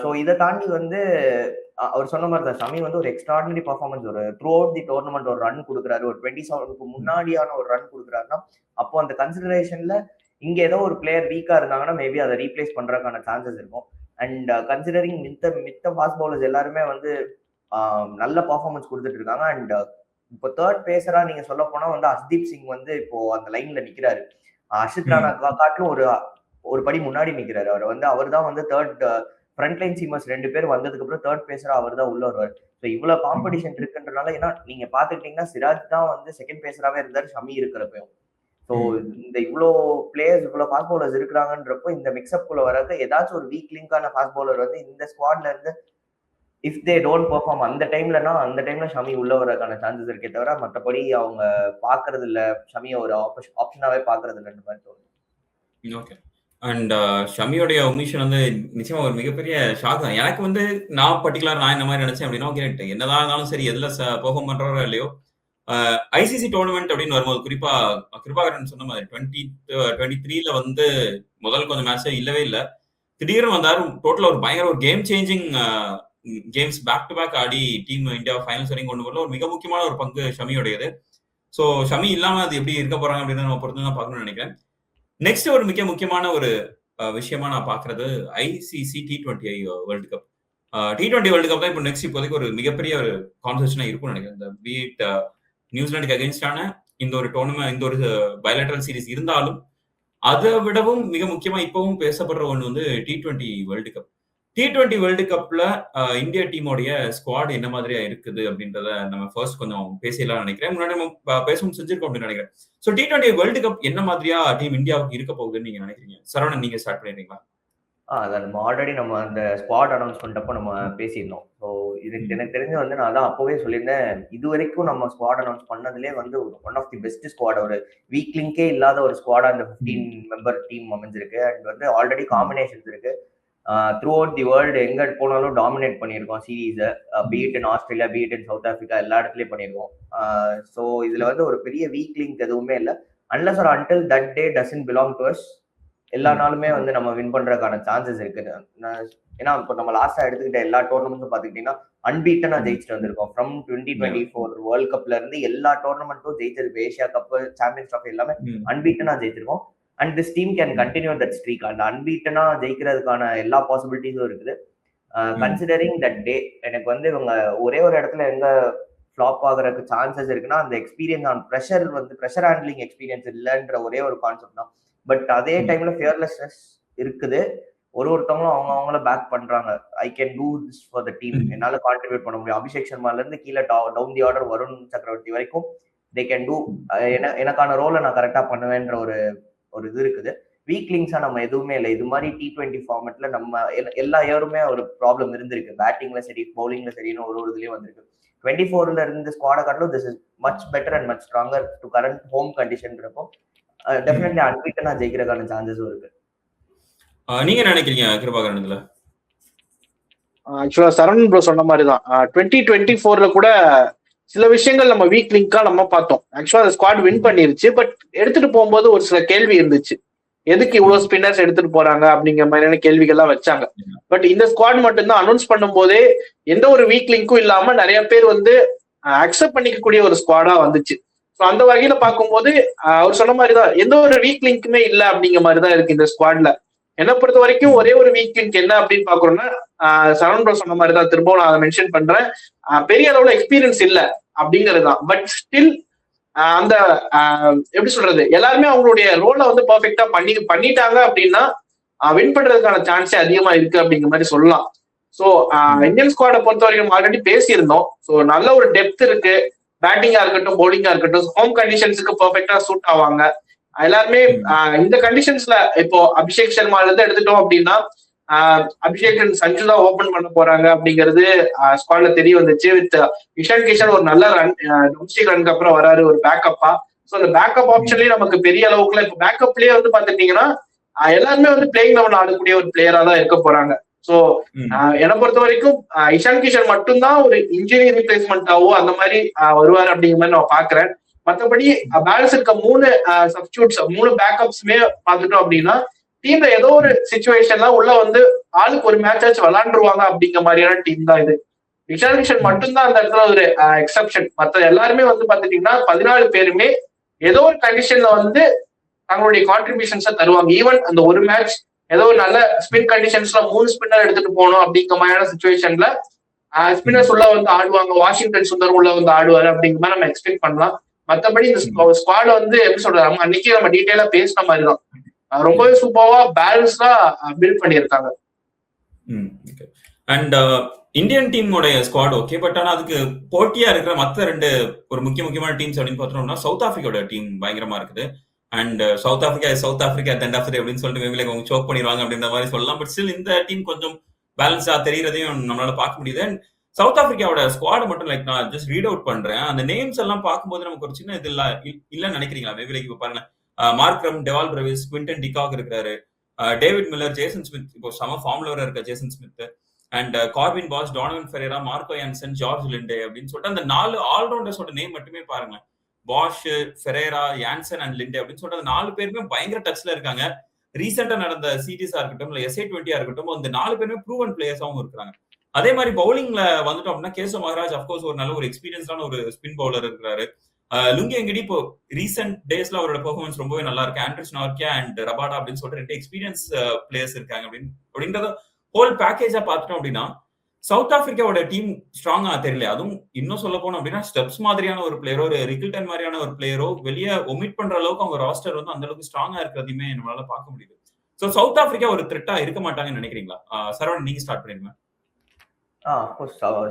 ஸோ இதை தாண்டி வந்து அவர் சொன்ன மாதிரி தான் ஷமி வந்து ஒரு எக்ஸ்ட்ராடினரி பர்ஃபார்மன்ஸ், ஒரு த்ரூ அவுட் தி டோர்னமெண்ட் ஒரு ரன் கொடுக்குறாரு, ஒரு 27க்கு முன்னாடியான ஒரு ரன் கொடுக்குறாருன்னா அப்போ அந்த கன்சிடரேஷன்ல இங்க ஏதோ ஒரு பிளேயர் வீக்கா இருந்தாங்கன்னா மேபி அதை ரீப்ளேஸ் பண்றதுக்கான சான்சஸ் இருக்கும். அண்ட் கன்சிடரிங் மித்த ஃபாஸ்ட் பவுலர்ஸ் எல்லாருமே வந்து நல்ல பர்ஃபார்மன்ஸ் கொடுத்துட்டு இருக்காங்க. அண்ட் இப்போ தேர்ட் பேசரா நீங்க சொல்ல போனா வந்து ஹர்தீப் சிங் வந்து இப்போ அந்த லைன்ல நிக்கிறாரு. ஹர்ஷித் ராணா காட்டிலும் ஒரு படி முன்னாடி நிக்கிறாரு. அவர் தான் வந்து தேர்ட் ஃப்ரண்ட் லைன் சீமர்ஸ் 2 பேர் வந்ததுக்கு அப்புறம் தேர்ட் பேசரா அவர் தான் உள்ள வருவார். ஸோ இவ்வளவு காம்படிஷன் இருக்குன்றனால, ஏன்னா நீங்க பாத்துக்கிட்டீங்கன்னா சிராஜ் தான் வந்து செகண்ட் பேசராவே இருந்தாரு ஷமி இருக்கிறப்பயும். ஸோ இந்த இவ்வளோ பிளேயர்ஸ் இவ்வளோ ஃபாஸ்ட் பவுலர்ஸ் இருக்கிறாங்கன்றப்போ இந்த மிக்ஸ்அப் குள்ள வராது ஏதாச்சும் ஒரு வீக் லிங்கான ஃபாஸ்ட் பவுலர் வந்து இந்த ஸ்குவாட்ல இருந்து இஃப் தே டோன்ட் பெர்ஃபார்ம் அந்த டைம்ல ஷமி உள்ள வரதுக்கான சான்சஸ் இருக்கே தவிர மற்றபடி அவங்க பாக்குறது இல்ல, ஷமியை ஒரு ஆப்ஷனாவே பாக்குறது இல்லைன்ற மாதிரி தோணுது. ஓகே. அண்ட் ஷமியோடைய ஒமிஷன் வந்து நிச்சயமா ஒரு மிகப்பெரிய ஷாக் தான். எனக்கு வந்து நான் என்ன மாதிரி நினைச்சேன் அப்படின்னா, ஓகே என்னதான் இருந்தாலும் சரி எதுல பெர்ஃபார்ம் பண்றவரோ இல்லையோ ஐசிசி டோர்னமெண்ட் அப்படின்னு வரும்போது குறிப்பா கிருபாகரன் சொன்ன மாதிரி 2023ல வந்து முதல் கொஞ்சம் மேட்ச் இல்லவே இல்லை. திடீர்னு வந்தாரு, டோட்டலா ஒரு பயங்கர ஒரு game changing games back to back ஆடி டீம் இந்தியா ஃபைனல்ஸ் வரைக்கும் கொண்டு வரல ஒரு மிக முக்கியமான ஒரு பங்கு ஷமியோடையது. ஸோ ஷமி இல்லாம அது எப்படி இருக்க போறாங்க அப்படின்னு நம்ம பொறுத்து தான் பார்க்கணும்னு நினைக்கிறேன். நெக்ஸ்ட் ஒரு மிக முக்கியமான ஒரு விஷயமா நான் பாக்குறது ICC T20 world cup. T20 world cup தான் இப்போ நெக்ஸ்ட் இப்போதைக்கு ஒரு மிகப்பெரிய ஒரு கான்வர்சேஷனா இருக்கும்னு நினைக்கிறேன். இந்த பீட் நியூசிலாந்துக்கு அகேன்ஸ்டான இந்த ஒரு டோர்னமெண்ட், இந்த ஒரு பைலேட்டரல் சீரிஸ் இருந்தாலும் அதை விடவும் மிக முக்கியமா இப்பவும் பேசப்படுற ஒன்று வந்து T20 world cup. T20 world கப்ல இந்தியா டீமோடைய ஸ்குவாட் என்ன மாதிரியா இருக்குது அப்படின்றத நம்ம ஃபர்ஸ்ட் கொஞ்சம் பேசலாம் நினைக்கிறேன். முன்னாடி நம்ம பேசவும் செஞ்சிருக்கோம் அப்படின்னு நினைக்கிறேன். ஸோ T20 வேர்ல்டு கப் என்ன மாதிரியா டீம் இந்தியாவுக்கு இருக்க போகுதுன்னு நீங்க நினைக்கிறீங்க? சரவணன், நீங்க ஸ்டார்ட் பண்ணிடுறீங்களா? அதான் நம்ம ஆல்ரெடி நம்ம அந்த ஸ்குவாட் அனௌன்ஸ் பண்ணிட்டப்போ நம்ம பேசியிருந்தோம். ஸோ இதுக்கு எனக்கு தெரிஞ்ச வந்து நான் தான் அப்போவே சொல்லியிருந்தேன், இது வரைக்கும் நம்ம ஸ்குவாட் அனௌன்ஸ் பண்ணதுலேயே வந்து one of the best squad, ஒரு வீக் லிங்கே இல்லாத ஒரு ஸ்குவாடா அந்த 15 மெம்பர் டீம் அமைஞ்சிருக்கு. அண்ட் வந்து ஆல்ரெடி காம்பினேஷன்ஸ் இருக்கு. த்ரூ அவுட் தி வேர்ல்டு எங்க போனாலும் டாமினேட் பண்ணியிருக்கோம் சீரீஸை. Beat in Australia, beat in South Africa, எல்லா இடத்துலயும் பண்ணியிருக்கோம். ஸோ இதுல வந்து ஒரு பெரிய வீக் லிங்க் எதுவுமே இல்லை. அன்லஸ் ஒரு until that day doesn't belong to us, எல்லா நாளுமே வந்து நம்ம வின் பண்றதுக்கான சான்சஸ் இருக்குது. ஏன்னா இப்போ நம்ம லாஸ்டா எடுத்துக்கிட்ட எல்லா டோர்னமெண்ட்டும் பாத்துக்கிட்டீங்கன்னா அன்பீட்டனா ஜெயிச்சுட்டு வந்திருக்கோம். ஃப்ரம் 2024 வேர்ல்ட் கப்ல இருந்து எல்லா டோர்னமெண்ட்டும் ஜெயிச்சிருக்கு. ஏஷியா கப், சாம்பியன்ஸ் ட்ராஃபி எல்லாமே அன்பீட்டனா ஜெயிச்சிருக்கோம். And this team can continue that streak. அந்த அன்பீட்டனா ஜெயிக்கிறதுக்கான எல்லா பாசிபிலிட்டிஸும் இருக்குது. கன்சிடரிங் தட் டே எனக்கு வந்து இவங்க ஒரே ஒரு இடத்துல எங்க ஃபிளாப் ஆகுறதுக்கு சான்சஸ் இருக்குன்னா அந்த experience on pressure handling experience இல்லைன்ற ஒரே ஒரு கான்செப்ட் தான். பட் அதே டைம்ல ஃபியர்லெஸ்னஸ் இருக்குது. ஒருத்தவங்களும் அவங்கள பேக் பண்றாங்க. I can do this for the team, என்னால கான்ட்ரிபியூட் பண்ண முடியும். அபிஷேக் சர்மால இருந்து கீழே டவுன் தி ஆர்டர் வருண் சக்கரவர்த்தி வரைக்கும் தே கேன் டூ. எனக்கான ரோலை நான் கரெக்டா பண்ணுவேன்ற ஒரு இது இருக்குது. வீக் லிங்ஸா நம்ம எதுவுமே இல்லை. இது மாதிரி T20 ஃபார்மேட்ல நம்ம எல்லா இயருமே ஒரு ப்ராப்ளம் இருந்திருக்கு. பேட்டிங்ல சரி, பவுலிங்ல சரின்னு ஒரு இதுலயும் வந்திருக்கு. 24ல இருந்து ஸ்குவாட காட்டிலும் this is much better and much stronger to current home condition இருக்கும். டெஃபினெட்லி அன்பீட்டனா ஜெயிக்கிறதுக்கான சான்சஸும் இருக்கு. நீங்க நினைக்கிறீங்க கிருபாகரன்? இதுல ஆக்சுவலா சரவணன் ப்ரோ சொன்ன மாதிரி தான் 2024ல கூட சில விஷயங்கள் நம்ம வீக் லிங்கா நம்ம பார்த்தோம். ஆக்சுவலா ஸ்குவாட் வின் பண்ணிருச்சு. பட் எடுத்துட்டு போகும்போது ஒரு சில கேள்வி இருந்துச்சு. எதுக்கு இவ்வளவு ஸ்பின்னர்ஸ் எடுத்துட்டு போறாங்க அப்படிங்கிற மாதிரியான கேள்விகள்லாம் வச்சாங்க. பட் இந்த ஸ்குவாட் மட்டும்தான் அனௌன்ஸ் பண்ணும் போதே எந்த ஒரு வீக் லிங்க்கும் இல்லாம நிறைய பேர் வந்து அக்செப்ட் பண்ணிக்கக்கூடிய ஒரு ஸ்குவாடா வந்துச்சு. ஸோ அந்த வகையில பார்க்கும்போது அவர் சொன்ன மாதிரிதான் எந்த ஒரு வீக் லிங்க்குமே இல்லை அப்படிங்கிற மாதிரிதான் இருக்கு இந்த ஸ்குவாட்ல. என்னை பொறுத்த வரைக்கும் ஒரே ஒரு வீக் லிங்க் என்ன அப்படின்னு பாக்குறோம்னா, சரவணன் ப்ரோ சொன்ன மாதிரிதான், திரும்பவும் நான் அதை மென்ஷன் பண்றேன், பெரிய அளவுல எக்ஸ்பீரியன்ஸ் இல்லை அப்படிங்கிறது தான். பட் ஸ்டில் அந்த எப்படி சொல்றது, எல்லாருமே அவங்களுடைய ரோலை வந்து பர்ஃபெக்டா பண்ணிட்டாங்க அப்படின்னா வின் பண்றதுக்கான சான்ஸே அதிகமா இருக்கு அப்படிங்கிற மாதிரி சொல்லலாம். ஸோ இந்தியன் ஸ்குவாடை பொறுத்த வரைக்கும் ஆல்ரெடி பேசியிருந்தோம். ஸோ நல்ல ஒரு டெப்த் இருக்கு. பேட்டிங்கா இருக்கட்டும், பவுலிங்கா இருக்கட்டும், ஹோம் கண்டிஷன்ஸுக்கு பர்ஃபெக்டா சூட் ஆவாங்க எல்லாருமே. இந்த கண்டிஷன்ஸ்ல இப்போ அபிஷேக் சர்மால இருந்து எடுத்துட்டோம் அப்படின்னா அபிஷேக் அண்ட் சஞ்சு தான் ஓபன் பண்ண போறாங்க அப்படிங்கிறது ஸ்குவாட்ல தெரிய வந்துச்சு. வித் இஷான் கிஷன் ஒரு நல்ல ரன் டொமஸ்டிக் ரனுக்கு அப்புறம் வராரு ஒரு பேக்கப்பா. ஸோ அந்த பேக்கப் ஆப்ஷன்லயே நமக்கு பெரிய அளவுக்குலாம் இப்போ பேக்கப்லயே வந்து பாத்துட்டீங்கன்னா எல்லாருமே வந்து பிளேயிங் லெவல் ஆடக்கூடிய ஒரு பிளேயரா தான் இருக்க போறாங்க. ஸோ என்னை பொறுத்த வரைக்கும் இஷான் கிஷன் மட்டும்தான் ஒரு இன்ஜுரி ரீப்ளேஸ்மெண்டாவோ அந்த மாதிரி வருவாரு அப்படிங்கிற மாதிரி நான் பாக்குறேன். மற்றபடி பேலன்ஸ் இருக்க 3 சப்ஸ்டியூட்ஸ் 3 பேக்கப்ஸுமே பார்த்துட்டோம் அப்படின்னா டீம்ல ஏதோ ஒரு சிச்சுவேஷன்ல உள்ள வந்து ஆளுக்கு ஒரு மேட்ச் ஆச்சு விளாண்டுருவாங்க அப்படிங்கிற மாதிரியான டீம் தான் இது. இஷான் கிஷன் மட்டும்தான் அந்த இடத்துல ஒரு எக்ஸப்ஷன். மற்ற எல்லாருமே வந்து பாத்துட்டீங்கன்னா 14 பேருமே ஏதோ ஒரு கண்டிஷன்ல வந்து தங்களுடைய கான்ட்ரிபியூஷன்ஸை தருவாங்க. ஈவன் அந்த ஒரு மேட்ச் ஏதோ ஒரு நல்ல ஸ்பின் கண்டிஷன்ஸ்ல 3 ஸ்பின்னர் எடுத்துட்டு போகணும் அப்படிங்கிற மாதிரியான சுச்சுவேஷன்ல ஸ்பின்னர்ஸ் உள்ள வந்து ஆடுவாங்க. வாஷிங்டன் சுந்தர் உள்ள வந்து ஆடுவாரு அப்படிங்கிற மாதிரி நம்ம எக்ஸ்பெக்ட் பண்ணலாம். மற்றபடி இந்த ஸ்குவாட் வந்து எப்படி சொல்றது, நம்ம அன்னைக்கே நம்ம டீட்டெயிலா பேசின மாதிரிதான் ரொம்பவே சூப்பரா பேலன்ஸ்டா பில்ட் பண்ணியிருக்காங்க. அண்ட் இந்தியன் டீமோடைய ஸ்குவாட் ஓகே, பட் ஆனா அதுக்கு போட்டியா இருக்கிற மற்ற 2 ஒரு முக்கியமான டீம்ஸ் அப்படின்னு பார்த்தோம்னா சவுத் ஆப்பிரிக்காவோட டீம் பயங்கரமா இருக்குது. And South Africa then off அப்படின்னு சொல்லிட்டு மேபி அவங்க சோக் பண்ணிடுவாங்க அப்படின்ற மாதிரி சொல்லலாம். பட் ஸ்டில் இந்த டீம் கொஞ்சம் பேலன்ஸா தெரியறதையும் நம்மளால பார்க்க முடியுது. அண்ட் சவுத் ஆப்பிரிக்காவோட ஸ்குவாட் மட்டும் லைக் நான் ஜஸ்ட் ரீட் அவுட் பண்றேன். அந்த நேம்ஸ் எல்லாம் பார்க்கும்போது நமக்கு ஒரு சின்ன இது இல்லன்னு நினைக்கிறீங்களா? மேபி லைக் இப்போ பாருங்க, Markram, Dewald Brevis, Quinton de Kock இருக்கிறாரு, டேவிட் மில்லர், ஜேசன் ஸ்மித் இப்போ சம ஃபார்ம்ல இருக்க Jason Smith, and Corbin Bosch, Donovan Ferreira, Marco Jansen, George Linde அப்படின்னு சொல்லிட்டு அந்த 4 ஆல்ரவுண்டர்ஸோட நேம் மட்டுமே பாருங்க. Bosch, Ferreira, Jansen and Linde அப்படின்னு சொல்லிட்டு அந்த 4 பேருமே பயங்கர டச்ல இருக்காங்க. ரீசெண்டா நடந்த சீரீஸா இருக்கட்டும் இல்ல SA20 இருக்கட்டும், அந்த 4 பேருமே ப்ரூவன் பிளேயர்ஸாவும் இருக்கிறாங்க. அதே மாதிரி பவுலிங்ல வந்துட்டோம் அப்படின்னா கேசவ் மகராஜ் அப்கோர்ஸ் ஒரு நல்ல ஒரு எக்ஸ்பீரியன்ஸான ஒரு ஸ்பின் பவுலர் இருக்கிறாரு. லுங்கி எங்கடி இப்போ ரீசெண்ட் டேஸ்ல அவரோட பெர்ஃபார்மன்ஸ் ரொம்பவே நல்லா இருக்கு. ஆண்ட்ரிஸ் நார்கியா அண்ட் ரபாடா அப்படின்னு சொல்லிட்டு 2 எக்ஸ்பீரியன்ஸ் பிளேயர்ஸ் இருக்காங்க அப்படின்றத ஹோல் பேக்கேஜா பார்த்துட்டோம் அப்படின்னா சவுத் ஆப்பிரிக்காவோட டீம் ஸ்ட்ராங்கா தெரியல. அதுவும் இன்னும் சொல்ல போனோம் அப்படின்னா ஸ்டெப்ஸ் மாதிரியான ஒரு பிளேயரோ, ஒரு ரிக்கில்டன் மாதிரியான ஒரு பிளேயரோ வெளியே ஒமிட் பண்ற அளவுக்கு அவங்க ராஸ்டர் வந்து அந்த அளவுக்கு ஸ்ட்ராங்கா இருக்கிறதையுமே நம்மளால பார்க்க முடியுது. சோ சவுத் ஆப்பிரிக்கா ஒரு த்ரெட்டா இருக்க மாட்டாங்கன்னு நினைக்கிறீங்களா? சரவணன், நீங்க ஸ்டார்ட் பண்ணிருங்க.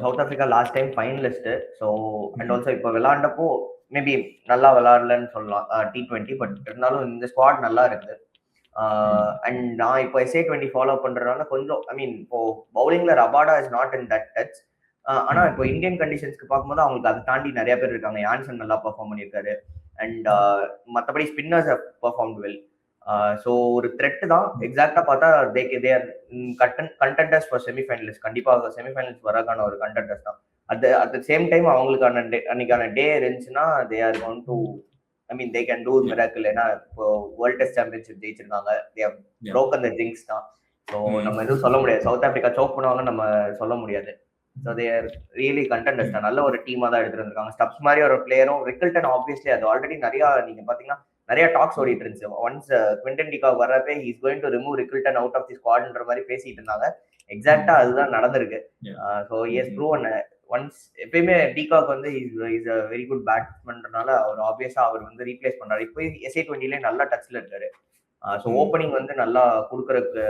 South Africa last time finalist. So and also இப்போ விளையாண்டப்போ மேபி நல்லா விளையாடலன்னு சொல்லலாம் T20. பட் இருந்தாலும் இந்த ஸ்குவாட் நல்லா இருக்குது. அண்ட் நான் இப்போ SA20 ஃபாலோ பண்றதுனால கொஞ்சம் இப்போ பவுலிங்ல Rabada is not in that touch. ஆனா இப்போ இந்தியன் கண்டிஷன்ஸ்க்கு பார்க்கும்போது அவங்களுக்கு அதை தாண்டி நிறைய பேர் இருக்காங்க. யான்சன் நல்லா பெர்ஃபார்ம் பண்ணியிருக்காரு. அண்ட் மற்றபடி ஸ்பின்னர்ஸ் பெர்ஃபார்ம் வெல். ஸோ ஒரு த்ரெட் தான் எக்ஸாக்டா பார்த்தா they are contenders for semifinalist. கண்டிப்பாக செமிஃபைனல்ஸ் வரக்கான ஒரு கண்டெண்டர்ஸ் தான். அட் த சேம் டைம் அவங்களுக்கான அன்னைக்கான டே இருந்துச்சுன்னா they are going to they can do miracle. ஏன்னா இப்போ வேர்ல்ட் டெஸ்ட் சாம்பியன்ஷிப் ஜெயிச்சிருக்காங்க. they have broken the jinx தான். ஸோ நம்ம எதுவும் சொல்ல முடியாது. சவுத் ஆப்பிரிக்கா சோக் பண்ணுவாங்க நம்ம சொல்ல முடியாது. So they are really contenders தான். நல்ல ஒரு டீமா தான் எடுத்துட்டு இருக்காங்க. ஸ்டப்ஸ் மாதிரி ஒரு பிளேயரும், ரிக்கில்டன் ஆப்வியஸ்லி அது ஆல்ரெடி நிறைய நீங்க பாத்தீங்கன்னா நிறைய டாக்ஸ் ஓடிட்டு இருந்துச்சு. ஒன்ஸ் குவிண்டன் டிகாக் வர்றப்ப he is going to remove Rickelton out of the ஸ்குவாட்ன்ற மாதிரி பேசிட்டு இருந்தாங்க. எக்ஸாக்டா அதுதான் நடந்திருக்கு. So he has proven once எப்பயுமே டிகாக் வந்து இஸ் அ வெரி குட் பேட்ஸ்மேன்றனால அவர் ஆப்வியஸா அவர் வந்து ரீப்ளேஸ் பண்றாரு. இப்போ SA20 நல்லா டச்ல இருக்காரு. ஸோ ஓப்பனிங் வந்து நல்லா கொடுக்கறதுக்கு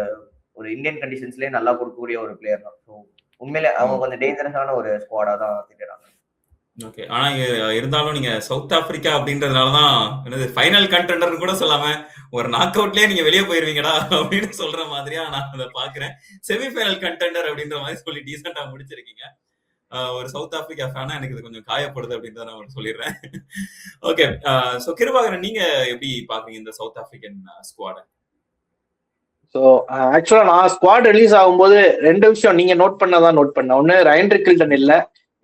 ஒரு இந்தியன் கண்டிஷன்ஸ்லயே நல்லா கொடுக்கக்கூடிய ஒரு பிளேயர் தான். ஸோ உண்மையிலே அவங்க கொஞ்சம் டேஞ்சரஸான ஒரு ஸ்குவாடா தான் திட்டுறாங்க. ஓகே, ஆனா இருந்தாலும் நீங்க சவுத் ஆப்பிரிக்கா அப்படின்றதுனாலதான் என்னது ஃபைனல் கண்டெண்டர் கூட சொல்லாம ஒரு நாக் அவுட்லயே நீங்க வெளியே போயிருவீங்கடா அப்படின்னு சொல்ற மாதிரியா நான் அதை பாக்குறேன். செமிஃபைனல் கண்டெண்டர் அப்படின்ற மாதிரி சொல்லி டீசெண்டா முடிச்சிருக்கீங்க. ஒரு சவுத் ஆப்பிரிக்கா ஃபேனா எனக்கு இது கொஞ்சம் காயப்படுது அப்படின்றத நான் சொல்லிடுறேன். ஓகே, சோ கிருபாகரன், நீங்க எப்படி பாக்குறீங்க இந்த சவுத் ஆப்பிரிக்கன் ஸ்குவாட? ஸோ ஆக்சுவலா நான் ஸ்குவாட் ரிலீஸ் ஆகும்போது 2 விஷயம் நீங்க நோட் பண்ணதான் நோட் பண்ண. ஒன்னு ரயன் ரிக்கில்டன் இல்ல,